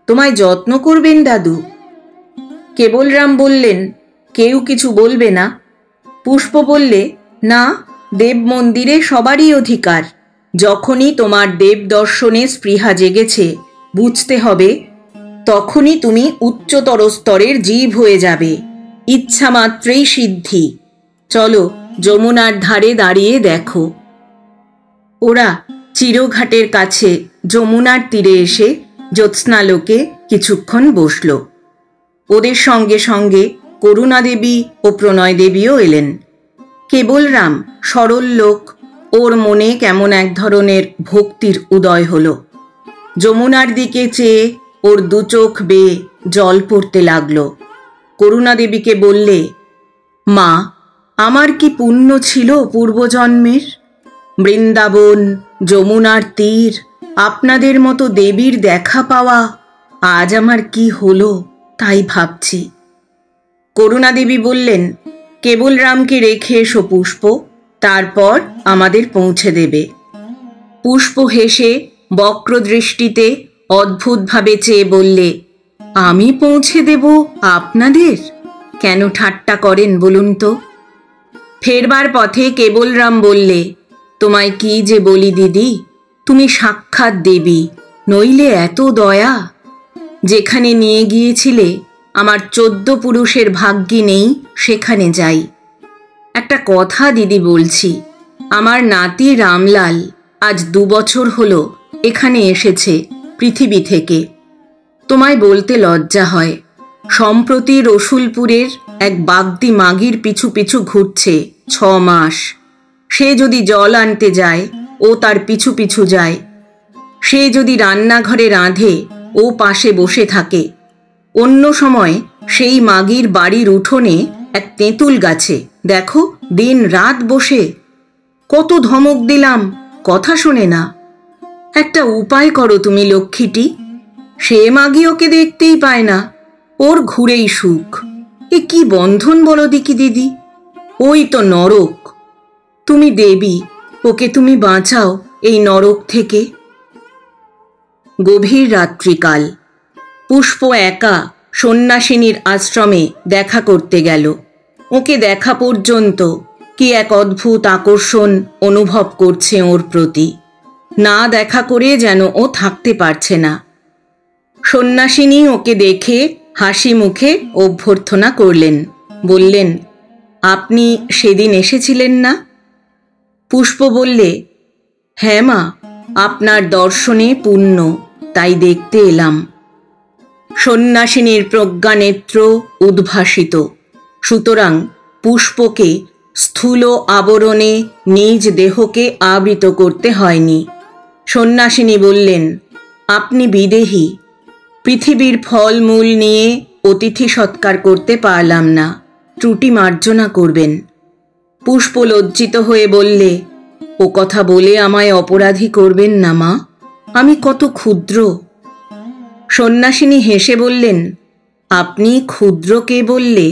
তোমায় যত্ন করবেন দাদু। কেবলরাম বললেন, কেউ কিছু বলবে না? পুষ্প বললে, না, দেব মন্দিরে সবারই অধিকার। যখনই তোমার দেব দর্শনে স্পৃহা জেগেছে, বুঝতে হবে, তখনই তুমি উচ্চতর স্তরের জীব হয়ে যাবে। ইচ্ছা মাত্রেই সিদ্ধি। চলো যমুনার ধারে দাঁড়িয়ে দেখো। ওরা চিরঘাটের কাছে যমুনার তীরে এসে জ্যোৎস্নালোকে কিছুক্ষণ বসল। ওদের সঙ্গে সঙ্গে করুণা দেবী ও প্রণয় দেবীও এলেন। কেবলরাম সরল লোক, ওর মনে কেমন এক ধরনের ভক্তির উদয় হল। যমুনার দিকে চেয়ে ওর 2 চোখ বেয়ে জল পড়তে লাগল। করুণা দেবীকে বললে, মা, আমার কি পুণ্য ছিল পূর্বজন্মের? বৃন্দাবন, যমুনার তীর, আপনাদের মতো দেবীর দেখা পাওয়া আজ আমার কি হলো তাই ভাবছি। করুণা দেবী বললেন, কেবল রামকে রেখে এসো পুষ্প, তারপর আমাদের পৌঁছে দেবে। পুষ্প হেসে বক্রদৃষ্টিতে অদ্ভুতভাবে চেয়ে বললে, আমি পৌঁছে দেব আপনাদের? কেন ঠাট্টা করেন বলুন তো? ফেরবার পথে কেবলরাম বললে, তোমায় কি যে বলি দিদি, তুমি সাক্ষাৎ দেবী, নইলে এত দয়া। যেখানে নিয়ে গিয়েছিলে আমার 14 পুরুষের ভাগ্যে নেই সেখানে যাই। একটা কথা দিদি বলছি, আমার নাতি রামলাল আজ 2 বছর হলো এখানে এসেছে পৃথিবী থেকে। তোমায় বলতে লজ্জা হয়, সম্প্রতি রসুলপুরের এক বাগদি মাগির পিছু পিছু ঘুরছে 6 মাস। সে যদি জল আনতে যায় ও তার পিছু পিছু যায়, সে যদি রান্নাঘরে রাঁধে ও পাশে বসে থাকে। অন্য সময় সেই মাগির বাড়ির উঠোনে এক তেঁতুল গাছে দেখো দিন রাত বসে। কত ধমক দিলাম, কথা শোনে না। একটা উপায় করো তুমি লক্ষ্মীটি। সে মাগি ওকে দেখতেই পায় না, ওর ঘুরেই সুখ। এ কি বন্ধন বলো দিকি দিদি, ওই তো নরক। তুমি দেবী, ওকে তুমি বাঁচাও এই নরক থেকে। গভীর রাত্রিকাল। পুষ্প একা সন্ন্যাসিনীর আশ্রমে দেখা করতে গেল। ওকে দেখা পর্যন্ত কি এক অদ্ভুত আকর্ষণ অনুভব করছে ওর প্রতি। না দেখা করে যেন ও থাকতে পারছে না। সন্ন্যাসিনী ওকে দেখে হাসি মুখে অভ্যর্থনা করলেন, বললেন, আপনি সেদিন এসেছিলেন না? পুষ্প বললে, হ্যাঁ মা, আপনার দর্শনে পুণ্য, তাই দেখতে এলাম। সন্ন্যাসিনীর প্রজ্ঞানেত্র উদ্ভাসিত, সুতরাং পুষ্পকে স্থূল আবরণে নিজ দেহকে আবৃত করতে হয়নি। সন্ন্যাসিনী বললেন, আপনি বিদেহী, পৃথিবীর ফলমূল নিয়ে অতিথি সৎকার করতে পারলাম না, ত্রুটি মার্জনা করবেন। পুষ্প লজ্জিত হয়ে বললে, ও কথা বলে আমায় অপরাধী করবেন না মা, আমি কত ক্ষুদ্র। সন্ন্যাসিনী হেসে বললেন, আপনি ক্ষুদ্র কে বললে?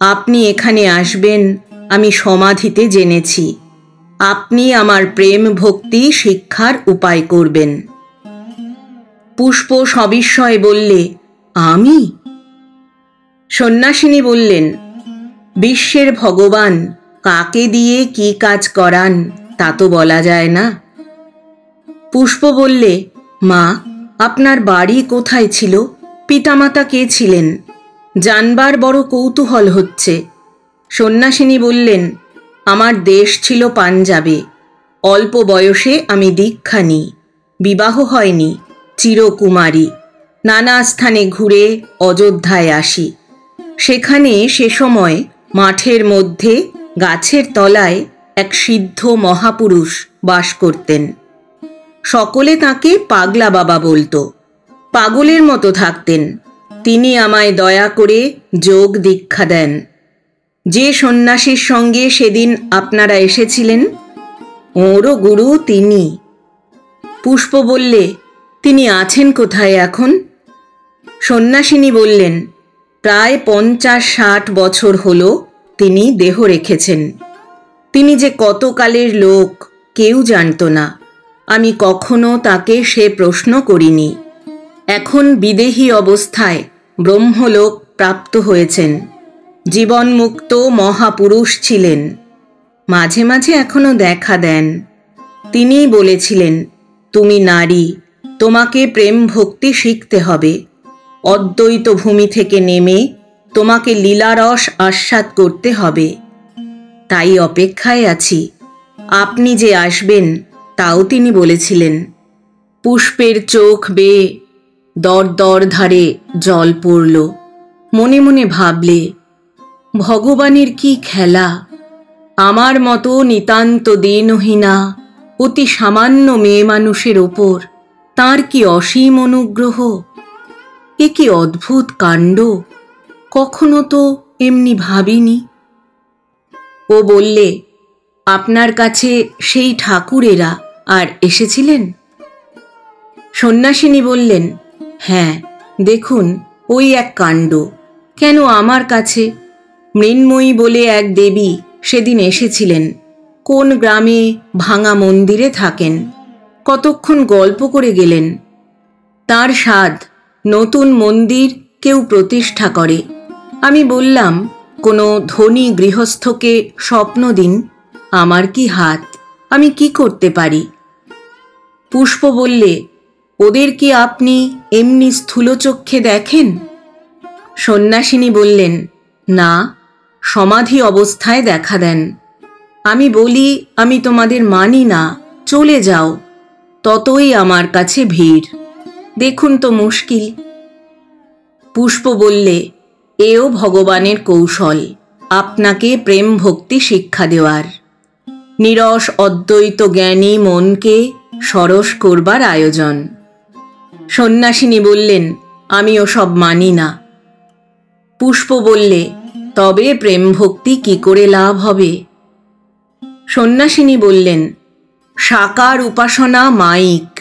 আপনি এখানে আসবেন আমি সমাধিতে জেনেছি। আপনি আমার প্রেম ভক্তি শিক্ষার উপায় করবেন। পুষ্প সবিস্ময়ে বললে, আমি? সন্ন্যাসিনী বললেন, বিশ্বের ভগবান কাকে দিয়ে কি কাজ করান তা তো বলা যায় না। পুষ্প বললে, মা, আপনার বাড়ি কোথায় ছিল? পিতামাতা কে ছিলেন? জানবার বড় কৌতূহল হচ্ছে। সন্ন্যাসিনী বললেন, আমার দেশ ছিল পাঞ্জাবে। অল্প বয়সে আমি দীক্ষা নিই, বিবাহ হয়নি, চিরকুমারী। নানা স্থানে ঘুরে অযোধ্যায় আসি। সেখানে সে সময় মাঠের মধ্যে গাছের তলায় এক সিদ্ধ মহাপুরুষ বাস করতেন। সকলে তাকে পাগলা বাবা বলতো। পাগলের মতো থাকতেন। তিনি আমায় দয়া করে যোগ দীক্ষা দেন। যে সন্ন্যাসীর সঙ্গে সেদিন আপনারা এসেছিলেন, ওরও গুরু তিনি। পুষ্প বললে, তিনি আছেন কোথায় এখন? সন্ন্যাসিনী বললেন, প্রায় 50-60 বছর হলো তিনি দেহ রেখেছেন। তিনি যে কতকালের লোক কেউ জানত না। আমি কখনো তাকে সে প্রশ্ন করিনি। এখন বিদেহী অবস্থায় ব্রহ্মলোক প্রাপ্ত হয়েছেন। জীবনমুক্ত মহাপুরুষ ছিলেন। মাঝে মাঝে এখনো দেখা দেন। তিনিই বলেছিলেন, তুমি নারী, তোমাকে প্রেম ভক্তি শিখতে হবে। অদ্বৈত ভূমি থেকে নেমে তোমাকে লীলারস আস্বাদ করতে হবে। তাই অপেক্ষায় আছি। আপনি যে আসবেন তাও তিনি বলেছিলেন। পুষ্পের চোখ বেয়ে দর দর ধারে জল পড়ল। মনে মনে ভাবলে, ভগবানের কি খেলা! আমার মতো নিতান্ত দীনহীনা অতি সামান্য মেয়ে মানুষের ওপর তাঁর কি অসীম অনুগ্রহ! এ কি অদ্ভুত কাণ্ড! কখনো তো এমনি ভাবিনি। ও বললে, আপনার কাছে সেই ঠাকুরেরা আর এসেছিলেন? সন্ন্যাসিনী বললেন, হ্যাঁ, দেখুন ওই এক কাণ্ড। কেন আমার কাছে? মৃন্ময়ী বলে এক দেবী সেদিন এসেছিলেন। কোন গ্রামে ভাঙা মন্দিরে থাকেন। কতক্ষণ গল্প করে গেলেন। তার সাধ নতুন মন্দির কেউ প্রতিষ্ঠা করে। আমি বললাম, কোনো ধনী গৃহস্থকে স্বপ্ন দিন, আমার কি হাত, আমি কি করতে পারি? পুষ্প বললে, ওদের কি আপনি এমনি স্থূলচক্ষে দেখেন? সন্ন্যাসিনী বললেন, না, সমাধি অবস্থায় দেখা দেন। আমি বলি, আমি তোমাদের মানি না, চলে যাও। ততই আমার কাছে ভিড়। দেখুন তো মুশকিল। পুষ্প বললে, এও ভগবানের কৌশল, আপনাকে প্রেম ভক্তি শিক্ষা দেওয়ার। নিরস অদ্বৈত জ্ঞানী মনকে সরস করবার আয়োজন। সন্ন্যাসিনী বললেন, আমি ওসব মানি না। পুষ্প বললে, তবে প্রেম ভক্তি কি করে লাভ হবে? সন্ন্যাসিনী বললেন, সাকার উপাসনা মাইক।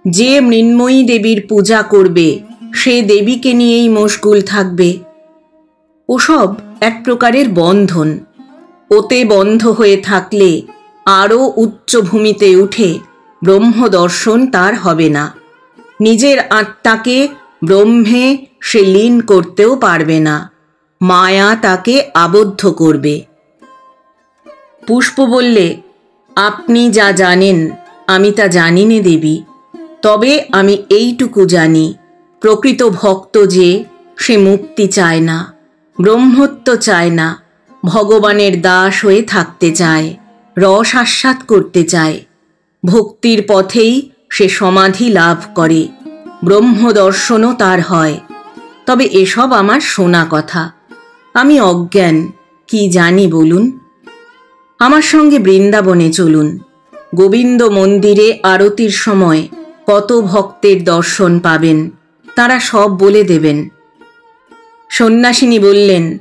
যে মৃন্ময়ী দেবীর পূজা করবে সে দেবীকে নিয়েই মশগুল থাকবে। ওসব এক প্রকারের বন্ধন। ওতে বন্ধ হয়ে থাকলে আরও উচ্চ ভূমিতে উঠে ব্রহ্মদর্শন তার হবে না। নিজের আত্মাকে ব্রহ্মে সে লীন করতেও পারবে না। মায়া তাকে আবদ্ধ করবে। পুষ্প বললে, আপনি যা জানেন আমি তা জানি নে দেবী। তবে আমি এইটুকু জানি, প্রকৃত ভক্ত যে, সে মুক্তি চায় না, ব্রহ্মত্ব চায় না, ভগবানের দাস হয়ে থাকতে চায়, রস আস্বাদ করতে চায়। ভক্তির পথেই সে সমাধি লাভ করে, ব্রহ্মদর্শনও তার হয়। তবে এসব আমার শোনা কথা, আমি অজ্ঞান, কি জানি বলুন। আমার সঙ্গে বৃন্দাবনে চলুন। গোবিন্দ মন্দিরে আরতির সময় কত ভক্তের দর্শন পাবেন, তারা সব বলে দেবেন। সন্ন্যাসিনী বললেন,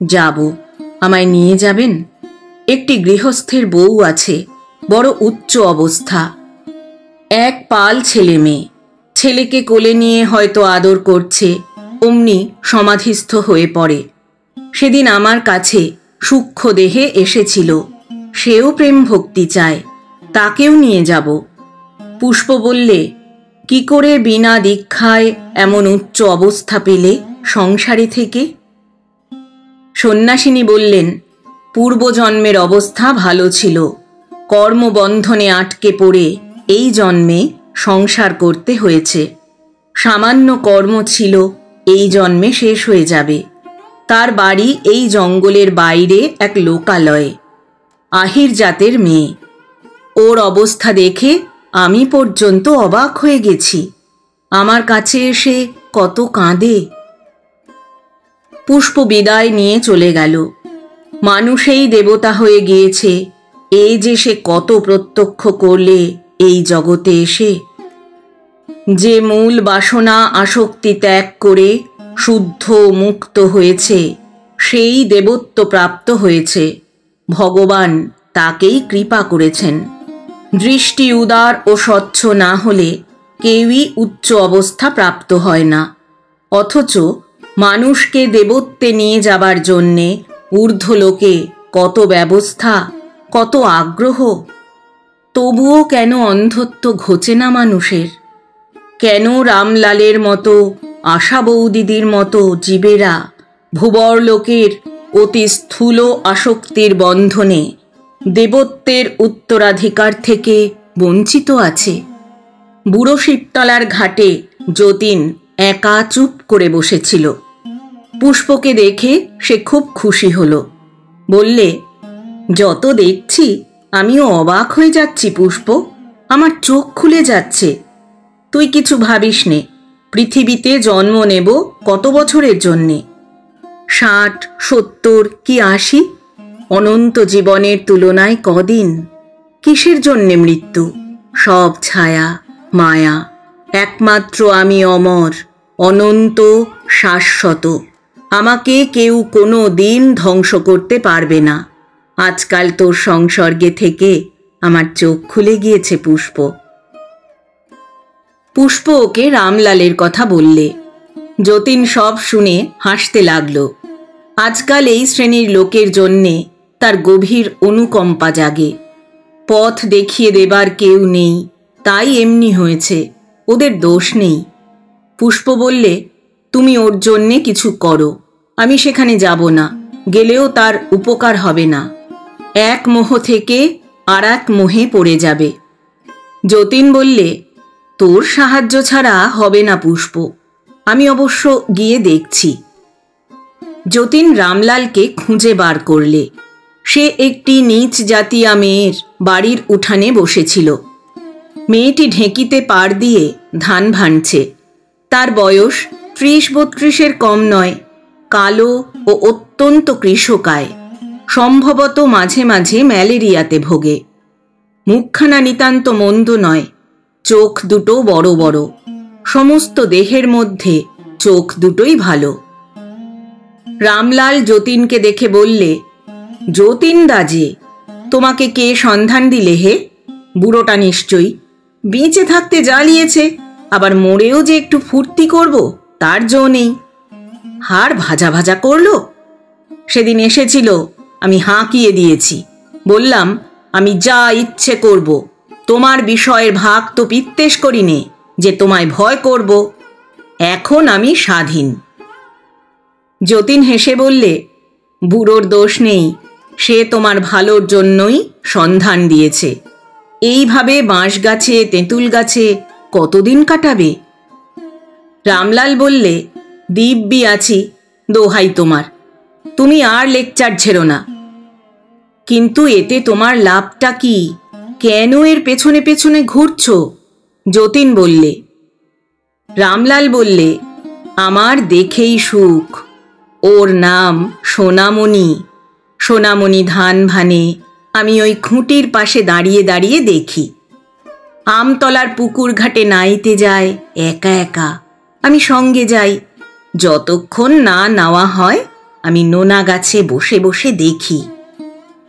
যাব, আমায় নিয়ে যাবেন? একটি গৃহস্থের বউ আছে, বড় উচ্চ অবস্থা। এক পাল ছেলে মেয়ে। ছেলেকে কোলে নিয়ে হয়তো আদর করছে, অমনি সমাধিস্থ হয়ে পড়ে। সেদিন আমার কাছে সূক্ষ্ম দেহে এসেছিল, সেও প্রেম ভক্তি চায়, তাকেও নিয়ে যাব। পুষ্প বললে, কি করে বিনা দীক্ষায় এমন উচ্চ অবস্থা পেলে সংসারে থেকে? সন্ন্যাসিনী বললেন, পূর্বজন্মের অবস্থা ভালো ছিল, কর্মবন্ধনে আটকে পড়ে এই জন্মে সংসার করতে হয়েছে। সামান্য কর্ম ছিল, এই জন্মে শেষ হয়ে যাবে। তার বাড়ি এই জঙ্গলের বাইরে এক লোকালয়ে। আহির জাতের মেয়ে। ওর অবস্থা দেখে আমি পর্যন্ত অবাক হয়ে গেছি। আমার কাছে এসে কত কাঁদে। পুষ্প বিদায় নিয়ে চলে গেল। মানুষেই দেবতা হয়ে গিয়েছে, এই যে সে কত প্রত্যক্ষ করলে এই জগতে এসে। যে মূল বাসনা আসক্তি ত্যাগ করে শুদ্ধ মুক্ত হয়েছে, সেই দেবত্ব প্রাপ্ত হয়েছে। ভগবান তাকেই কৃপা করেছেন। দৃষ্টি উদার ও স্বচ্ছ না হলে কেউই উচ্চ অবস্থা প্রাপ্ত হয় না। অথচ মানুষকে দেবত্বে নিয়ে যাবার জন্যে ঊর্ধ্বলোকে কত ব্যবস্থা, কত আগ্রহ। তবুও কেন অন্ধত্ব ঘোচে না মানুষের? কেন রামলালের মতো, আশা বৌদিদির মতো জীবেরা ভূবরলোকের অতি স্থূল আসক্তির বন্ধনে দেবত্বের উত্তরাধিকার থেকে বঞ্চিত আছে? বুড়ো শিবতলার ঘাটে যতীন একা চুপ করে বসেছিল। পুষ্পকে দেখে সে খুব খুশি হলো। বললে, যত দেখছি আমিও অবাক হয়ে যাচ্ছি পুষ্প, আমার চোখ খুলে যাচ্ছে। তুই কিছু ভাবিস নে, পৃথিবীতে জন্ম নেব কত বছরের জন্যে? 60, 70 কি 80? অনন্ত জীবনের তুলনায় কদিন? কিসের জন্যে মৃত্যু? সব ছায়া, মায়া। একমাত্র আমি অমর, অনন্ত, শাশ্বত। আমাকে কেউ কোনো দিন ধ্বংস করতে পারবে না। আজকাল তোর সংসর্গে থেকে আমার চোখ খুলে গিয়েছে পুষ্প। পুষ্প ওকে রামলালের কথা বললে। যতীন সব শুনে হাসতে লাগল। আজকাল এই শ্রেণীর লোকের জন্যে তার গভীর অনুকম্পা জাগে। পথ দেখিয়ে দেবার কেউ নেই, তাই এমনি হয়েছে, ওদের দোষ নেই। পুষ্প বললে, তুমি ওর জন্যে কিছু করো, আমি সেখানে যাব না, গেলেও তার উপকার হবে না। এক মোহ থেকে আর এক মোহে পড়ে যাবে। যতীন বললে, তোর সাহায্য ছাড়া হবে না পুষ্প, আমি অবশ্য গিয়ে দেখছি। যতীন রামলালকে খুঁজে বার করলে। সে একটি নীচ জাতিয়া মেয়ের বাড়ির উঠানে বসেছিল। মেয়েটি ঢেঁকিতে পাড় দিয়ে ধান ভাঙছে। তার বয়স ৩০-৩২-এর কম নয়। কালো ও অত্যন্ত কৃশকায়, সম্ভবত মাঝে মাঝে ম্যালেরিয়াতে ভোগে। মুখখানা নিতান্ত মন্দ নয়, চোখ দুটো বড় বড়। সমস্ত দেহের মধ্যে চোখ দুটোই ভালো। রামলাল যতীনকে দেখে বললে, যতীন দাজে, তোমাকে কে সন্ধান দিলে হে? বুড়োটা নিশ্চয়ই। বেঁচে থাকতে জ্বালিয়েছে, আবার মরেও যে একটু ফুর্তি করব তার জো নেই। হাড় ভাজা ভাজা করলো। সেদিন এসেছিল, আমি হাঁকিয়ে দিয়েছি, বললাম আমি যা ইচ্ছে করব, তোমার বিষয়ের ভাগ তো পিত্তেশ করি নে যে তোমায় ভয় করব। এখন আমি স্বাধীন। যতীন হেসে বললে, বুড়োর দোষ নেই, সে তোমার ভালোর জন্যই সন্ধান দিয়েছে। এইভাবে বাঁশ গাছে তেঁতুল গাছে কতদিন কাটাবে? রামলাল বললে, দিব্যি আছি, দোহাই তোমার, তুমি আর লেকচার ছেড়ো না। কিন্তু এতে তোমার লাভটা কি? কেন এর পেছনে পেছনে ঘুরছ? যতীন বললে। রামলাল বললে, আমার দেখেই সুখ। ওর নাম সোনামণি। সোনামণি ধান ভানে, আমি ওই খুঁটির পাশে দাঁড়িয়ে দাঁড়িয়ে দেখি। আমতলার পুকুর ঘাটে নাইতে যায় একা একা, আমি সঙ্গে যাই। যতক্ষণ না নাওয়া হয় আমি নোনা গাছে বসে বসে দেখি।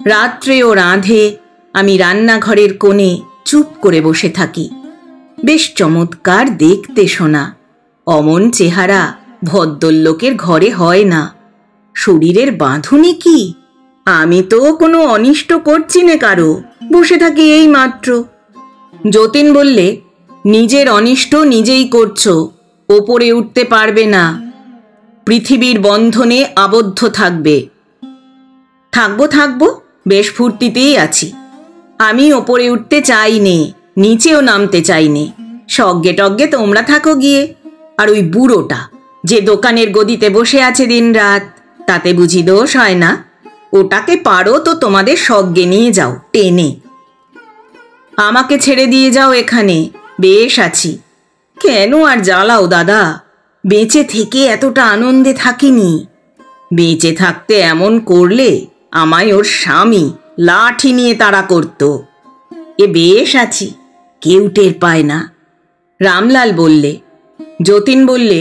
রাত্রে ও রাঁধে, আমি রান্নাঘরের কোণে চুপ করে বসে থাকি। বেশ চমৎকার দেখতে সোনা। অমন চেহারা ভদ্রলোকের ঘরে হয় না। শরীরের বাঁধুনি কি? আমি তো কোনো অনিষ্ট করছি না কারো, বসে থাকি এই মাত্র। যতীন বললে, নিজের অনিষ্ট নিজেই করছো, ওপরে উঠতে পারবে না। পৃথিবীর বন্ধনে আবদ্ধ থাকবে। থাকবো থাকবো, বেশ ফুর্তিতেই আছি। আমি ওপরে উঠতে চাই নে, নিচেও নামতে চাই নে। সজ্ঞে টজ্ঞে তোমরা থাকো গিয়ে। আর ওই বুড়োটা যে দোকানের গদিতে বসে আছে দিন রাত, তাতে বুঝি দোষ হয় না? ওটাকে পারো তো তোমাদের সজ্ঞে নিয়ে যাও টেনে। আমাকে ছেড়ে দিয়ে যাও এখানে, বেশ আছি। কেন আর জ্বালাও দাদা, বেঁচে থেকে এতটা আনন্দে থাকিনি। বেঁচে থাকতে এমন করলে আমায় ওর স্বামী লাঠি নিয়ে তাড়া করত। এ বেশ আছি, কেউ টের পায় না। রামলাল বললে। যতীন বললে,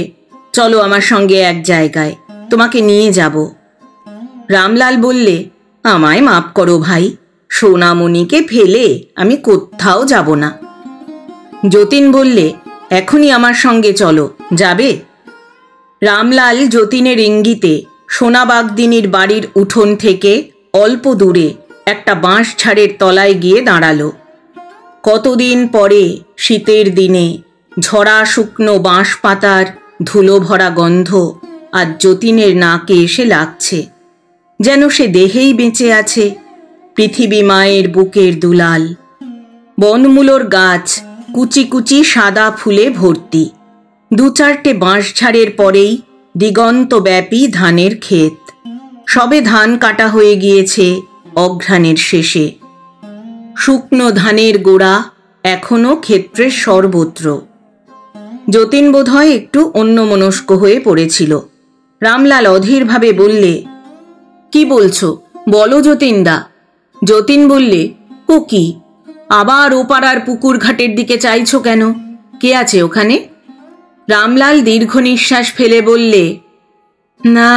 চলো আমার সঙ্গে এক জায়গায়, তোমাকে নিয়ে যাব। রামলাল বললে, আমায় মাপ করো ভাই, সোনামণিকে ফেলে আমি কোথাও যাব না। যতীন বললে, এখনই আমার সঙ্গে চলো, যাবে? রামলাল যতীনের ইঙ্গিতে সোনাবাগদিনীর বাড়ির উঠোন থেকে অল্প দূরে একটা বাঁশ ঝাড়ের তলায় গিয়ে দাঁড়ালো। কতদিন পরে শীতের দিনে ঝরা শুকনো বাঁশ পাতার ধুলো ভরা গন্ধ আর যতীনের নাকে এসে লাগছে, যেন সে দেহেই বেঁচে আছে। পৃথিবী মায়ের বুকের দুলাল। বনমূলোর গাছ কুচি কুচি সাদা ফুলে ভর্তি। দু চারটে বাঁশঝাড়ের পরেই দিগন্তব্যাপী ধানের ক্ষেত। সবে ধান কাটা হয়ে গিয়েছে অঘ্রাণের শেষে। শুকনো ধানের গোড়া এখনো ক্ষেত্রের সর্বত্র। যতীন বোধহয় একটু অন্যমনস্ক হয়ে পড়েছিল। রামলাল অধীরভাবে বললে, কি বলছো বলো যতীনদা। যতীন বললে, ও কি, আবার ওপাড়ার পুকুর ঘাটের দিকে চাইছো কেন? কে আছে ওখানে? রামলাল দীর্ঘ নিঃশ্বাস ফেলে বললে, না,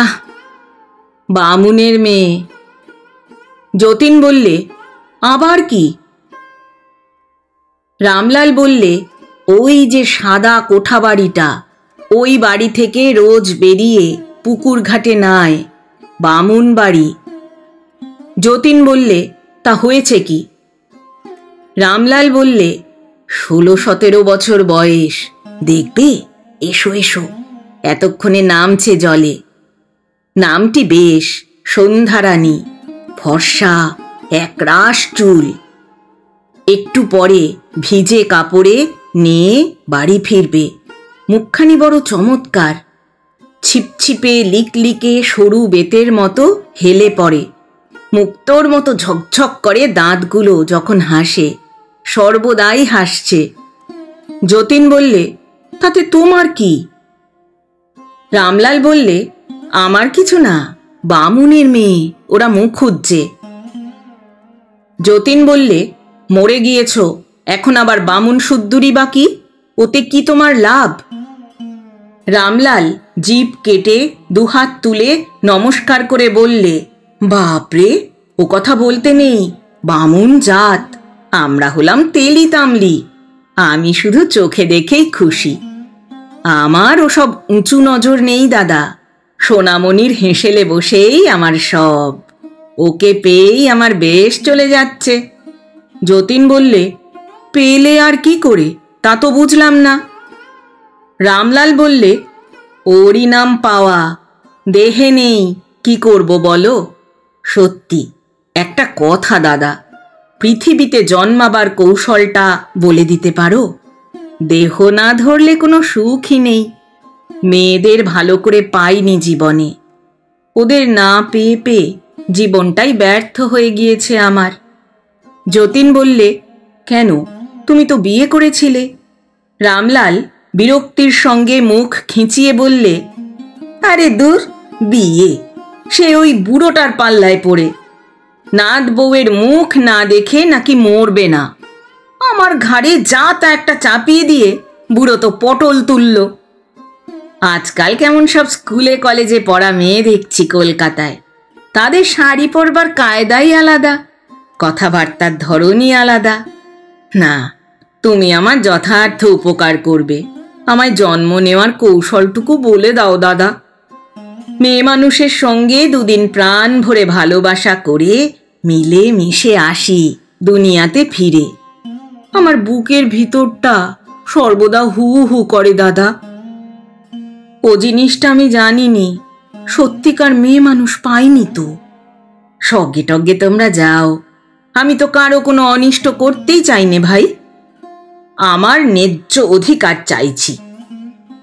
বামুনের মেয়ে। যতীন বললে, আবার কি? রামলাল বললে, ওই যে সাদা কোঠা বাড়িটা, ওই বাড়ি থেকে রোজ বেরিয়ে পুকুর ঘাটে নায়, বামুন বাড়ি। যতীন বললে, তা হয়েছে কি? রামলাল বললে, 16-17 বছর বয়স, দেখবে, এসো এসো, এতক্ষণে নামছে জলে। নামটি বেশ, সন্ধ্যারানী, ফর্সা, একরাশ চুল। একটু পরে ভিজে কাপড়ে নিয়ে বাড়ি ফিরবে, মুখখানি বড় চমৎকার, ছিপছিপে লিকলিকে সরু বেতের মতো হেলে পড়ে, মুক্তোর মতো ঝকঝক করে দাঁতগুলো যখন হাসে, সর্বদাই হাসছে। যতীন বললে, তাতে তোমার কি? রামলাল বললে, আমার কিছু না, বামুনের মেয়ে, ওরা মুখ খুঁজছে। যতীন বললে, মরে গিয়েছ, এখন আবার বামুন শুদ্ধুরি বাকি, ওতে কি তোমার লাভ? রামলাল জিভ কেটে দুহাত তুলে নমস্কার করে বললে, বাপরে, ও কথা বলতে নেই, বামুন জাত, আমরা হলাম তেলি তামলি, আমি শুধু চোখে দেখেই খুশি। আমার ওসব উঁচু নজর নেই দাদা, সোনামণির হেসেলে বসেই আমার সব, ওকে পেয়েই আমার বেশ চলে যাচ্ছে। যতীন বললে, পেলে আর কি করে, তা তো বুঝলাম না। রামলাল বললে, ওরই নাম পাওয়া, দেহে নেই, কি করব বলো? সত্যি একটা কথা দাদা, পৃথিবীতে জন্মাবার কৌশলটা বলে দিতে পারো? দেহ না ধরলে কোনো সুখই নেই। মেয়েদের ভালো করে পাইনি জীবনে, ওদের না পেয়ে পেয়ে জীবনটাই ব্যর্থ হয়ে গিয়েছে আমার। যতীন বললে, কেন, তুমি তো বিয়ে করেছিলে? রামলাল বিরক্তির সঙ্গে মুখ খিঁচিয়ে বললে, আরে দূর, বিয়ে সে ওই বুড়োটার পাল্লায় পড়ে, নাত বউয়ের মুখ না দেখে নাকি মরবে না, আমার ঘাড়ে যা তা একটা চাপিয়ে দিয়ে বুড়ো তো পটল তুলল। আজকাল কেমন সব স্কুলে কলেজে পড়া মেয়ে দেখছি কলকাতায়, তাদের শাড়ি পরবার কায়দাই আলাদা, কথাবার্তার ধরনই আলাদা। না, তুমি আমার যথার্থ উপকার করবে, আমায় জন্ম নেওয়ার কৌশলটুকু বলে দাও দাদা। মেয়ে মানুষের সঙ্গে দুদিন প্রাণ ভরে ভালোবাসা করে মিলে মিশে আসি দুনিয়াতে ফিরে। আমার বুকের ভিতরটা সর্বদা হু হু করে দাদা। ও জিনিসটা আমি জানিনি, সত্যিকার মেয়ে মানুষ পাইনি তো। সজ্ঞে টজ্ঞে তোমরা যাও, আমি তো কারো কোনো অনিষ্ট করতেই চাইনে ভাই, আমার ন্যায্য অধিকার চাইছি।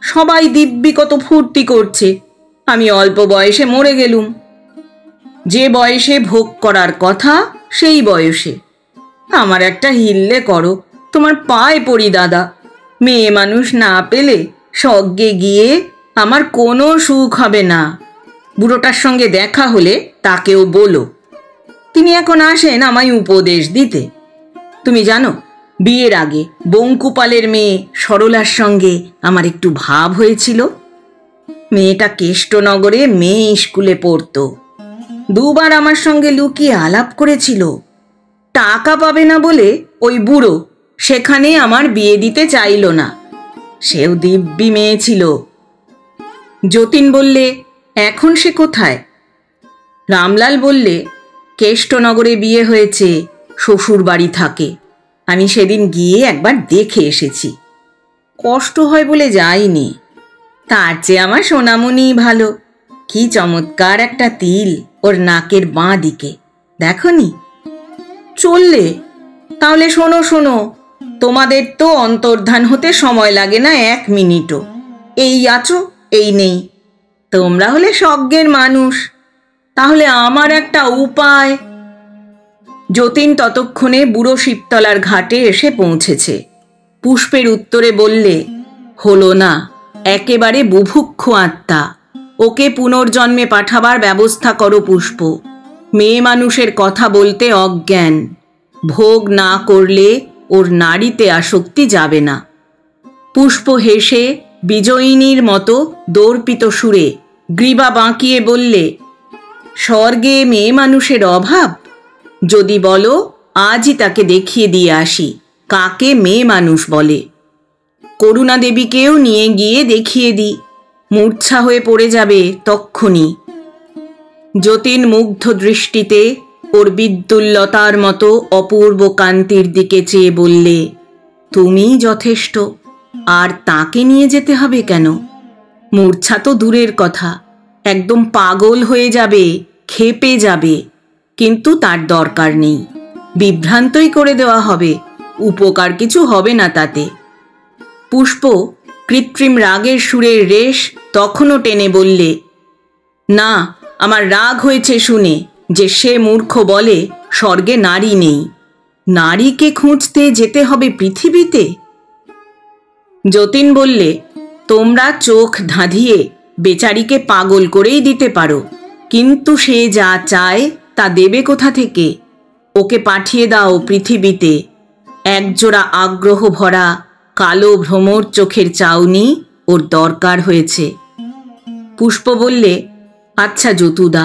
সবাই দিব্যি কত ফুর্তি করছে, আমি অল্প বয়সে মরে গেলুম। যে বয়সে ভোগ করার কথা সেই বয়সে আমার একটা হিল্লে করো, তোমার পায়ে পড়ি দাদা। মেয়ে মানুষ না পেলে সজ্ঞে গিয়ে আমার কোনো সুখ হবে না। বুড়োটার সঙ্গে দেখা হলে তাকেও বলো, তিনি এখন আসেন আমায় উপদেশ দিতে। তুমি জানো, বিয়ের আগে বঙ্কুপালের মেয়ে সরলার সঙ্গে আমার একটু ভাব হয়েছিল। মেয়েটা কেষ্টনগরে মেয়ে স্কুলে পড়তো, দুবার আমার সঙ্গে লুকিয়ে আলাপ করেছিল। টাকা পাবে না বলে ওই বুড়ো সেখানে আমার বিয়ে দিতে চাইল না, সেও দিব্যি মেয়ে ছিল। যতীন বললে, এখন সে কোথায়? রামলাল বললে, কেষ্টনগরে বিয়ে হয়েছে, শ্বশুর বাড়ি থাকে, আমি সেদিন গিয়ে একবার দেখে এসেছি। কষ্ট হয় বলে যাইনি, তার চেয়ে আমার সোনামণি ভালো, কি চমৎকার একটা তিল ওর নাকের বাঁ দিকে, দেখনি? চললে তাহলে শোনো শোনো, তোমাদের তো অন্তর্ধান হতে সময় লাগে না 1 মিনিটও, এই আছো এই নেই। তোমরা হলে সজ্ঞের মানুষ, তাহলে আমার একটা উপায়। যতীন ততক্ষণে বুড়ো শিবতলার ঘাটে এসে পৌঁছেছে। পুষ্পের উত্তরে বললে, হলো না, একেবারে বুভুক্ষ আত্মা, ওকে পুনর্জন্মে পাঠাবার ব্যবস্থা করো পুষ্প। মেয়ে মানুষের কথা বলতে অজ্ঞান, ভোগ না করলে ওর নারীতে আসক্তি যাবে না। পুষ্প হেসে বিজয়িনীর মতো দর্পিত সুরে গ্রীবা বাঁকিয়ে বললে, স্বর্গে মেয়ে মানুষের অভাব? যদি বলো আজই তাকে দেখিয়ে দিয়ে আসি কাকে মেয়ে মানুষ বলে। করুণা দেবীকেও নিয়ে গিয়ে দেখিয়ে দিই, মূর্ছা হয়ে পড়ে যাবে তক্ষুনি। যতীন মুগ্ধ দৃষ্টিতে ওর বিদ্যুল্লতার মতো অপূর্ব কান্তির দিকে চেয়ে বললে, তুমিই যথেষ্ট, আর তাকে নিয়ে যেতে হবে কেন? মূর্ছা তো দূরের কথা, একদম পাগল হয়ে যাবে, ক্ষেপে যাবে, কিন্তু তার দরকার নেই। বিভ্রান্তই করে দেওয়া হবে, উপকার কিছু হবে না তাতে। পুষ্প কৃত্রিম রাগের সুরের রেশ তখনও টেনে বললে, না, আমার রাগ হয়েছে শুনে যে সে মূর্খ বলে স্বর্গে নারী নেই। নারীকে খুঁজতে যেতে হবে পৃথিবীতে? যতীন বললে, তোমরা চোখ ধাঁধিয়ে বেচারিকে পাগল করেই দিতে পারো, কিন্তু সে যা চায় তা দেবে কোথা থেকে? ওকে পাঠিয়ে দাও পৃথিবীতে। একজোড়া আগ্রহ ভরা কালো ভ্রমর চোখের চাউনি ওর দরকার হয়েছে। পুষ্প বললে, আচ্ছা যতুদা,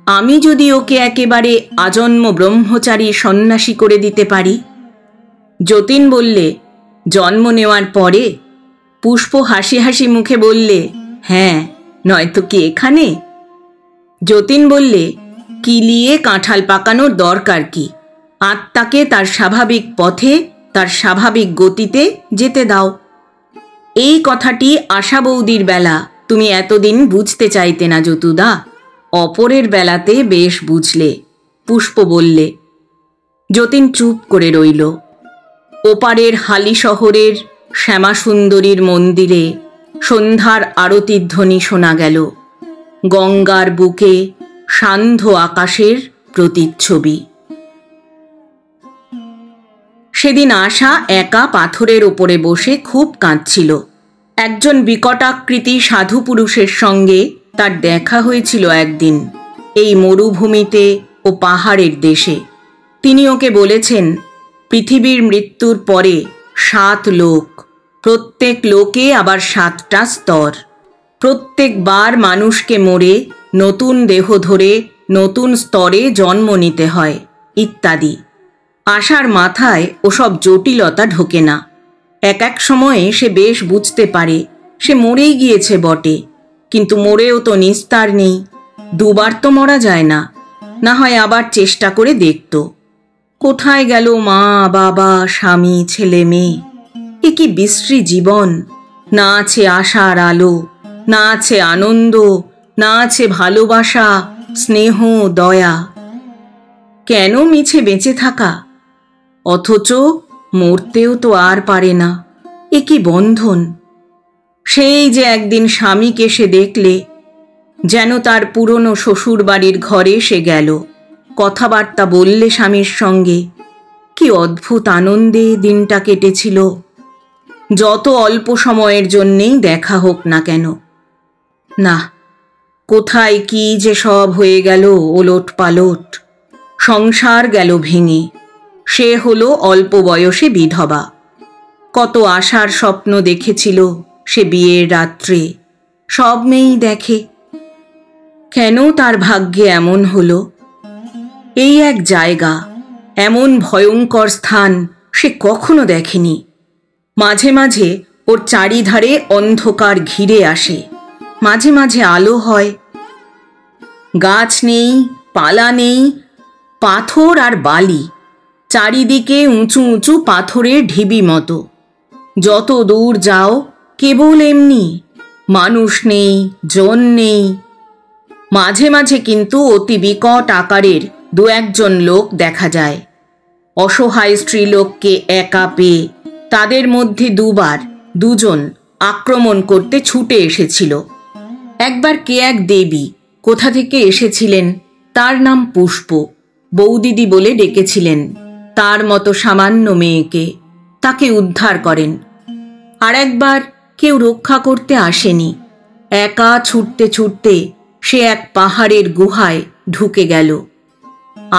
আমি যদি ওকে একেবারে আজন্ম ব্রহ্মচারী সন্ন্যাসী করে দিতে পারি? যতীন বললে, জন্ম নেওয়ার পরে? পুষ্প হাসি হাসি মুখে বললে, হ্যাঁ, নয়তো কি এখানে? যতীন বললে, কিলিয়ে কাঁঠাল পাকানোর দরকার কি? আত্মাকে তার স্বাভাবিক পথে, তার স্বাভাবিক গতিতে যেতে দাও। এই কথাটি আশা বৌদির বেলা তুমি এতদিন বুঝতে চাইতে না যতুদা, অপরের বেলাতে বেশ বুঝলে। পুষ্প বললে। যতীন চুপ করে রইল। ওপারের হালি শহরের শ্যামাসুন্দরীর মন্দিরে সন্ধ্যার আরতির ধ্বনি শোনা গেল। গঙ্গার বুকে সান্ধ্য আকাশের প্রতিচ্ছবি। সেদিন আশা একা পাথরের ওপরে বসে খুব কাঁদছিল। একজন বিকটাকৃতি সাধু পুরুষের সঙ্গে তার দেখা হয়েছিল একদিন এই মরুভূমিতে ও পাহাড়ের দেশে। তিনি ওকে বলেছেন, পৃথিবীর মৃত্যুর পরে 7 লোক, প্রত্যেক লোকে আবার 7টা স্তর। প্রত্যেকবার মানুষকে মরে নতুন দেহ ধরে নতুন স্তরে জন্ম নিতে হয়, ইত্যাদি। আশার মাথায় ওসব জটিলতা ঢোকে না। এক এক সময়ে সে বেশ বুঝতে পারে সে মরেই গিয়েছে বটে, কিন্তু মরেও তো নিস্তার নেই। 2 বার তো মরা যায় না, না হয় আবার চেষ্টা করে দেখত। কোথায় গেল মা, বাবা, স্বামী, ছেলে, মেয়ে? এ কি বিশ্রী জীবন! না আছে আশার আলো, না আছে আনন্দ, না আছে ভালোবাসা, স্নেহ, দয়া। কেন মিছে বেঁচে থাকা? অথচ মরতেও তো আর পারে না। এ কি বন্ধন! সেই যে একদিন স্বামীকে সে দেখলে, যেন তার পুরনো শ্বশুর বাড়ির ঘরে সে গেল। কথাবার্তা বললে স্বামীর সঙ্গে। কি অদ্ভুত আনন্দে দিনটা কেটেছিল, যত অল্প সময়ের জন্যেই দেখা হোক না কেন। না, কোথায় কি যে সব হয়ে গেল ওলট পালট। সংসার গেল ভেঙে। সে হলো অল্প বয়সে বিধবা। কত আশার স্বপ্ন দেখেছিল সে বিয়ের রাত্রে, সব মেয়েই দেখে। কেন তার ভাগ্যে এমন হলো? এই এক জায়গা, এমন ভয়ঙ্কর স্থান সে কখনো দেখেনি। মাঝে মাঝে ওর চারিধারে অন্ধকার ঘিরে আসে, মাঝে মাঝে আলো হয়। গাছ নেই, পালা নেই, পাথর আর বালি, চারিদিকে উঁচু উঁচু পাথরের ঢিবি মতো। যত দূর যাও কেবল এমনি, মানুষ নেই, জন নেই। মাঝে মাঝে কিন্তু অতি বিকট আকারের 2-1 লোক দেখা যায়। অসহায় স্ত্রীলোককে একা পেয়ে তাদের মধ্যে 2 বার 2 জন আক্রমণ করতে ছুটে এসেছিল। একবার কে এক দেবী কোথা থেকে এসেছিলেন, তার নাম পুষ্প, বৌদিদি বলে ডেকেছিলেন তার মতো সামান্য মেয়েকে, তাকে উদ্ধার করেন। আর একবার কেউ রক্ষা করতে আসেনি, একা ছুটতে ছুটতে সে এক পাহাড়ের গুহায় ঢুকে গেল।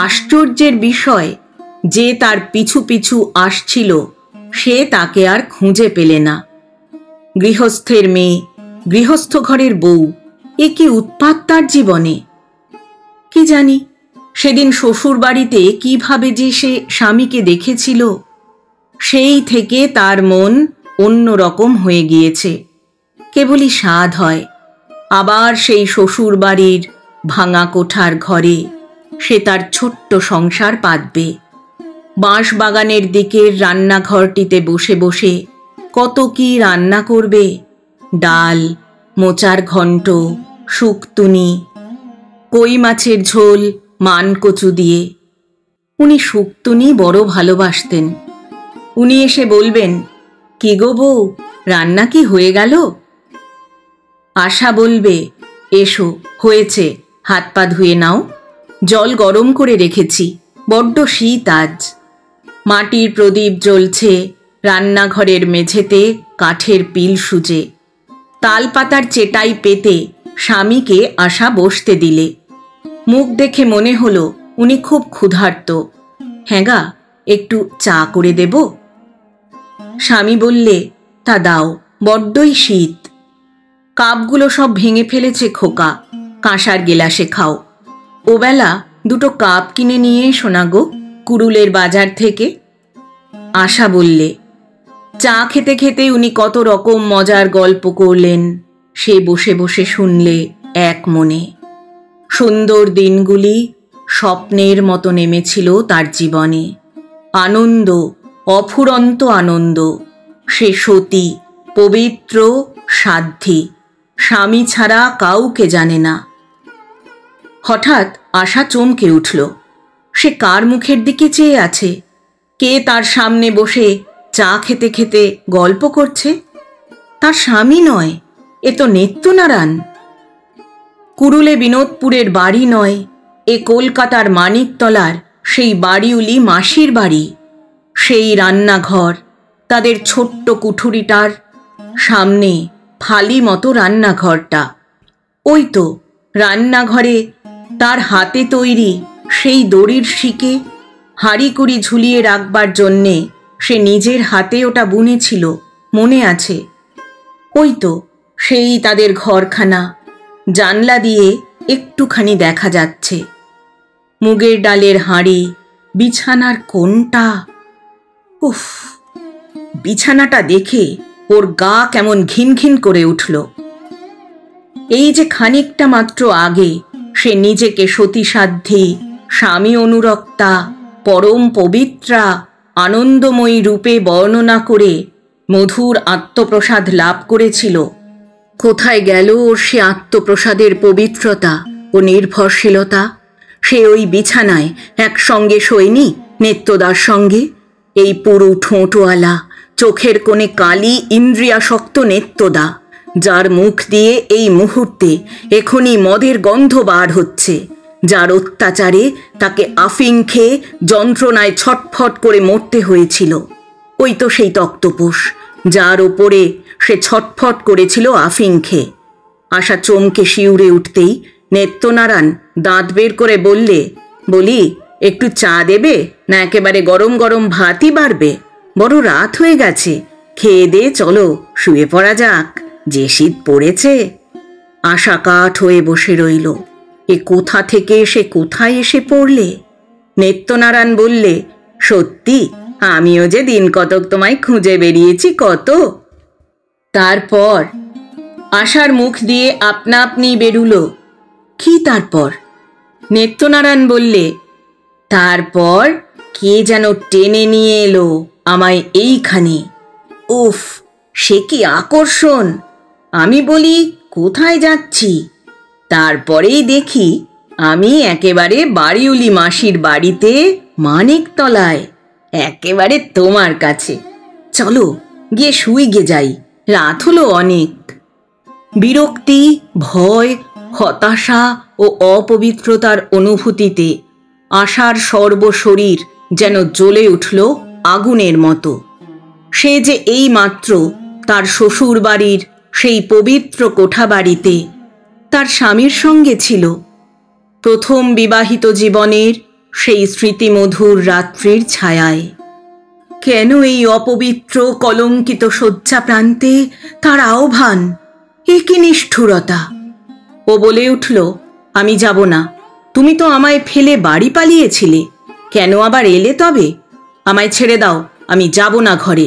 আশ্চর্যের বিষয়, যে তার পিছু পিছু আসছিল সে তাকে আর খুঁজে পেলে না। গৃহস্থের মেয়ে, গৃহস্থ ঘরের বউ, এ কি উৎপাত তার জীবনে! কি জানি, সেদিন শ্বশুর বাড়িতে কিভাবে যে সে স্বামীকে দেখেছিল, সেই থেকে তার মন অন্য রকম হয়ে গিয়েছে। কেবলই স্বাদ হয় আবার সেই শ্বশুর বাড়ির ভাঙা কোঠার ঘরে সে তার ছোট্ট সংসার পাতবে। বাঁশবাগানের দিকের রান্নাঘরটিতে বসে বসে কত কি রান্না করবে, ডাল, মোচার ঘণ্ট, শুকতুনি, কই মাছের ঝোল মানকচু দিয়ে। উনি শুকতুনি বড় ভালোবাসতেন। উনি এসে বলবেন, কি গো বউ, রান্না কি হয়ে গেল? আশা বলবে, এসো, হয়েছে, হাত পা ধুয়ে নাও, জল গরম করে রেখেছি, বড্ড শীত আজ। মাটির প্রদীপ জ্বলছে রান্নাঘরের মেঝেতে কাঠের পিল সুজে। তালপাতার চেটাই পেতে স্বামীকে আশা বসতে দিলে। মুখ দেখে মনে হলো উনি খুব ক্ষুধার্ত। হ্যাঁ গা, একটু চা করে দেব? স্বামী বললে, তা দাও, বড্ডই শীত। কাপগুলো সব ভেঙে ফেলেছে খোকা, কাঁসার গেলাসে খাও। ওবেলা দুটো কাপ কিনে নিয়ে এসো না গো, কুড়ুলের বাজার থেকে। আশা বললে। চা খেতে খেতে উনি কত রকম মজার গল্প করলেন, সে বসে বসে শুনলে এক মনে। সুন্দর দিনগুলি স্বপ্নের মতো নেমেছিল তার জীবনে। আনন্দ, অফুরন্ত আনন্দ। সে সতী, পবিত্র, সাধ্বী, স্বামী ছাড়া কাউকে জানে না। হঠাৎ আশা চমকে উঠল। সে কার মুখের দিকে চেয়ে আছে? কে তার সামনে বসে চা খেতে খেতে গল্প করছে? তার স্বামী নয়, এ তো নিত্যনারায়ণ। কুড়ুলে বিনোদপুরের বাড়ি নয়, এ কলকাতার মানিকতলার সেই বাড়িউলি মাসির বাড়ি। সেই রান্নাঘর, তাদের ছোট্ট কুঠুরিটার সামনে ফালি মতো রান্নাঘরটা। ওই তো রান্নাঘরে তার হাতে তৈরি সেই দড়ির শিকে হাঁড়িকুড়ি ঝুলিয়ে রাখবার জন্যে সে নিজের হাতে ওটা বুনেছিল, মনে আছে? ওই তো সেই তাদের ঘরখানা, জানলা দিয়ে একটুখানি দেখা যাচ্ছে। মুগের ডালের হাঁড়ি, বিছানার কোণটা। উফ, বিছানাটা দেখে ওর গা কেমন ঘিন ঘিন করে উঠল। এই যে খানিকটা মাত্র আগে সে নিজেকে সতীসাধ্যী, স্বামী অনুরক্তা, পরম পবিত্রা, আনন্দময়ী রূপে বর্ণনা করে মধুর আত্মপ্রসাদ লাভ করেছিল, কোথায় গেল ওর সে আত্মপ্রসাদের পবিত্রতা ও নির্ভরশীলতা? সে ওই বিছানায় একসঙ্গে শোয়নি নেত্যদার সঙ্গে? এই পুরু ঠোঁটওয়ালা, চোখের কোণে কালি, ইন্দ্রিয়াসক্ত নেত্যদা, যার মুখ দিয়ে এই মুহূর্তে এখনই মদের গন্ধ বার হচ্ছে, যার অত্যাচারে তাকে আফিং খেয়ে যন্ত্রণায় ছটফট করে মরতে হয়েছিল। ওই তো সেই তক্তপোষ, যার ওপরে সে ছটফট করেছিল আফিং খেয়ে। আশা চমকে শিউরে উঠতেই নেত্যনারায়ণ দাঁত বের করে বললে, বলি, একটু চা দেবে না একেবারে গরম গরম ভাতই বাড়বে? বড় রাত হয়ে গেছে, খেয়ে দে চলো, শুয়ে পড়া যাক, যে শীত পড়েছে। আশা কাঠ হয়ে বসে রইল। এ কোথা থেকে সে কোথায় এসে পড়লে? নেত্যনারায়ণ বললে, সত্যি, আমিও যে দিন কতক তোমায় খুঁজে বেরিয়েছি কত। তারপর আশার মুখ দিয়ে আপনা আপনি বেরুল, কি তারপর? নেত্যনারায়ণ বললে, তারপর কে যেন টেনে নিয়ে এলো আমায় এইখানে। উফ, সে কি আকর্ষণ! আমি বলি, কোথায় যাচ্ছি? তারপরেই দেখি আমি একেবারে বাড়িউলি মাসির বাড়িতে, মানিকতলায়, একেবারে তোমার কাছে। চলো গিয়ে শুই গে যাই, রাত হলো অনেক। বিরক্তি, ভয়, হতাশা ও অপবিত্রতার অনুভূতিতে আশার সর্বশরীর যেন জ্বলে উঠল আগুনের মতো। সে যে এই মাত্র তার শ্বশুর বাড়ির সেই পবিত্র কোঠা বাড়িতে তার স্বামীর সঙ্গে ছিল, প্রথম বিবাহিত জীবনের সেই স্মৃতিমধুর রাত্রির ছায়ায়। কেন এই অপবিত্র কলঙ্কিত শয্যা প্রান্তে তার আহ্বান? এ কি নিষ্ঠুরতা! ও বলে উঠল, আমি যাব না, তুমি তো আমায় ফেলে বাড়ি পালিয়েছিলে, কেন আবার এলে তবে? আমায় ছেড়ে দাও, আমি যাব না ঘরে।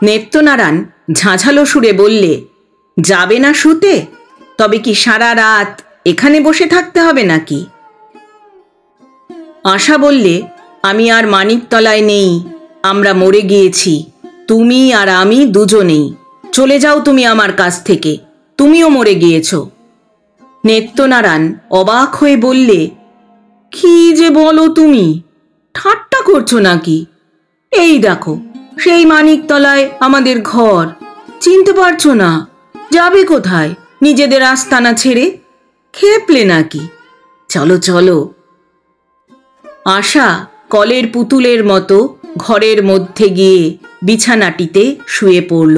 নেত্যনারায়ণ ঝাঁঝালো সুরে বললে, যাবে না শুতে? তবে কি সারা রাত এখানে বসে থাকতে হবে নাকি? আশা বললে, আমি আর মানিকতলায় নেই, আমরা মরে গিয়েছি, তুমি আর আমি দুজনেই। চলে যাও তুমি আমার কাছ থেকে, তুমিও মরে গিয়েছ। নেত্যনারায়ণ অবাক হয়ে বললে, কি যে বলো তুমি, ঠাট্টা করছো নাকি? এই দেখো, সেই মানিকতলায় আমাদের ঘর, চিনতে পারছো না? যাবে কোথায় নিজেদের আস্তানা ছেড়ে? খেপলে নাকি? চলো চলো। আশা কলের পুতুলের মতো ঘরের মধ্যে গিয়ে বিছানাটিতে শুয়ে পড়ল।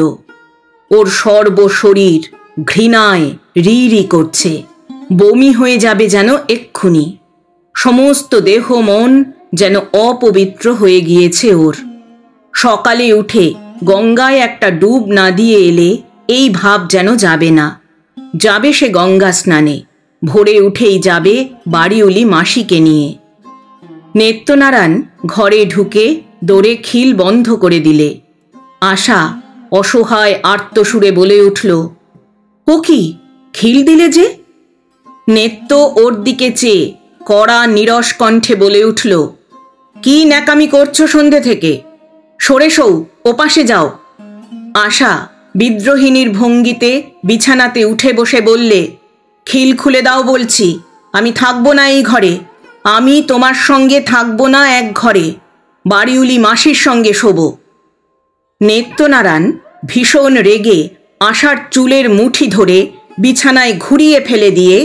ওর সর্বশরীর ঘৃণায় রি রি করছে, বমি হয়ে যাবে যেন এক্ষুনি। সমস্ত দেহ মন যেন অপবিত্র হয়ে গিয়েছে ওর। সকালে উঠে গঙ্গায় একটা ডুব না দিয়ে এলে এই ভাব যেন যাবে না। যাবে সে গঙ্গা স্নানে, ভোরে উঠেই যাবে বাড়িওলি মাসিকে নিয়ে। নেত্যনারায়ণ ঘরে ঢুকে দোরে খিল বন্ধ করে দিলে। আশা অসহায় আর্তসুরে বলে উঠল, ও কি, খিল দিলে যে? নেত্য ওর দিকে চেয়ে কড়া নিরস কণ্ঠে বলে উঠল, কি ন্যাকামি করছো সন্ধে থেকে? সরে সৌ, ওপাশে যাও। আশা বিদ্রোহিণীর ভঙ্গিতে বিছানাতে উঠে বসে বললে, খিল খুলে দাও বলছি, আমি থাকবো না এই ঘরে, আমি তোমার সঙ্গে থাকবো না এক ঘরে, বাড়িউলি মাসির সঙ্গে শোবো। নেত্যনারায়ণ ভীষণ রেগে আশার চুলের মুঠি ধরে বিছানায় ঘুরিয়ে ফেলে দিয়ে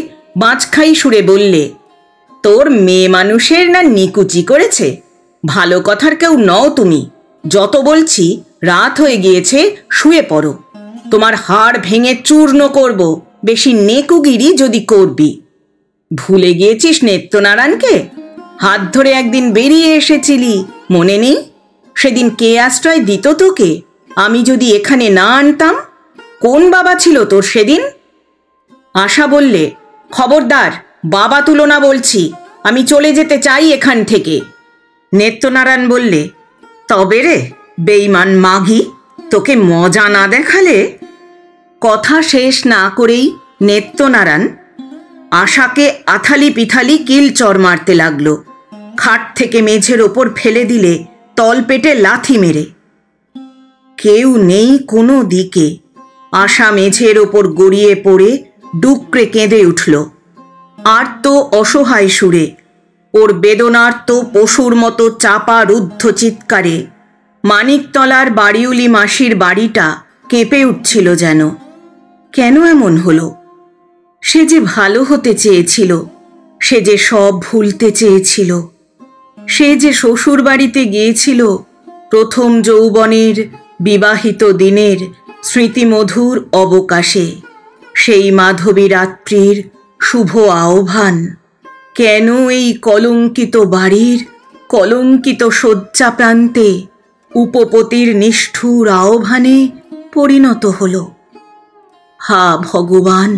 বাঁচখাই সুরে বললে, তোর মেয়ে মানুষের না নিকুচি করেছে? ভালো কথার কেউ নও তুমি। যত বলছি রাত হয়ে গিয়েছে, শুয়ে পড়ো। তোমার হাড় ভেঙে চূর্ণ করব বেশি নেকুগিরি যদি করবি। ভুলে গিয়েছিস নেত্যনারায়ণকে? হাত ধরে একদিন বেরিয়ে এসেছিলি, মনে নেই? সেদিন কে আশ্রয় দিত তোকে? আমি যদি এখানে না আনতাম? কোন বাবা ছিল তোর সেদিন? আশা বললে, খবরদার, বাবা তুলো না বলছি, আমি চলে যেতে চাই এখান থেকে। নেত্যনারায়ণ বললে, তবে রে বেঈমান মাগি, তোকে মজা না দেখালে? কথা শেষ না করেই নেত্যনারায়ণ আশাকে আথালি পিথালি কিল চর মারতে লাগল। খাট থেকে মেঝের ওপর ফেলে দিলে তলপেটে লাথি মেরে। কেউ নেই কোনো দিকে। আশা মেঝের ওপর গড়িয়ে পড়ে ডুকরে কেঁদে উঠল। আর তো অসহায় সুরে, ওর বেদনার্ত পশুর মতো চাপা রুদ্ধ চিৎকারে মানিকতলার বাড়িউলি মাসির বাড়িটা কেঁপে উঠছিল যেন। কেন এমন হলো? সে যে ভালো হতে চেয়েছিল, সে যে সব ভুলতে চেয়েছিল, সে যে শ্বশুর বাড়িতে গিয়েছিল প্রথম যৌবনের বিবাহিত দিনের স্মৃতিমধুর অবকাশে, সেই মাধবী রাত্রির শুভ আহ্বান কেন এই কলঙ্কিত বাড়ির কলঙ্কিত শয্যা প্রান্তে উপপতির নিষ্ঠুর আহ্বানে পরিণত হল? হা ভগবান!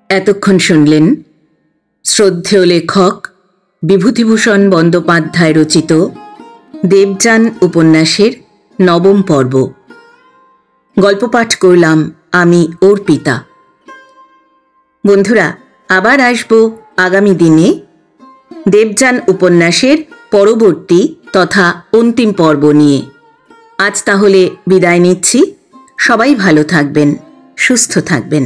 এতক্ষণ শুনলেন শ্রদ্ধেয় লেখক বিভূতিভূষণ বন্দ্যোপাধ্যায় রচিত দেবযান উপন্যাসের নবম পর্ব। গল্প পাঠ করলাম আমি অর্পিতা। বন্ধুরা, আবার আসব আগামী দিনে দেবযান উপন্যাসের পরবর্তী তথা অন্তিম পর্ব নিয়ে। আজ তাহলে বিদায় নিচ্ছি। সবাই ভালো থাকবেন, সুস্থ থাকবেন।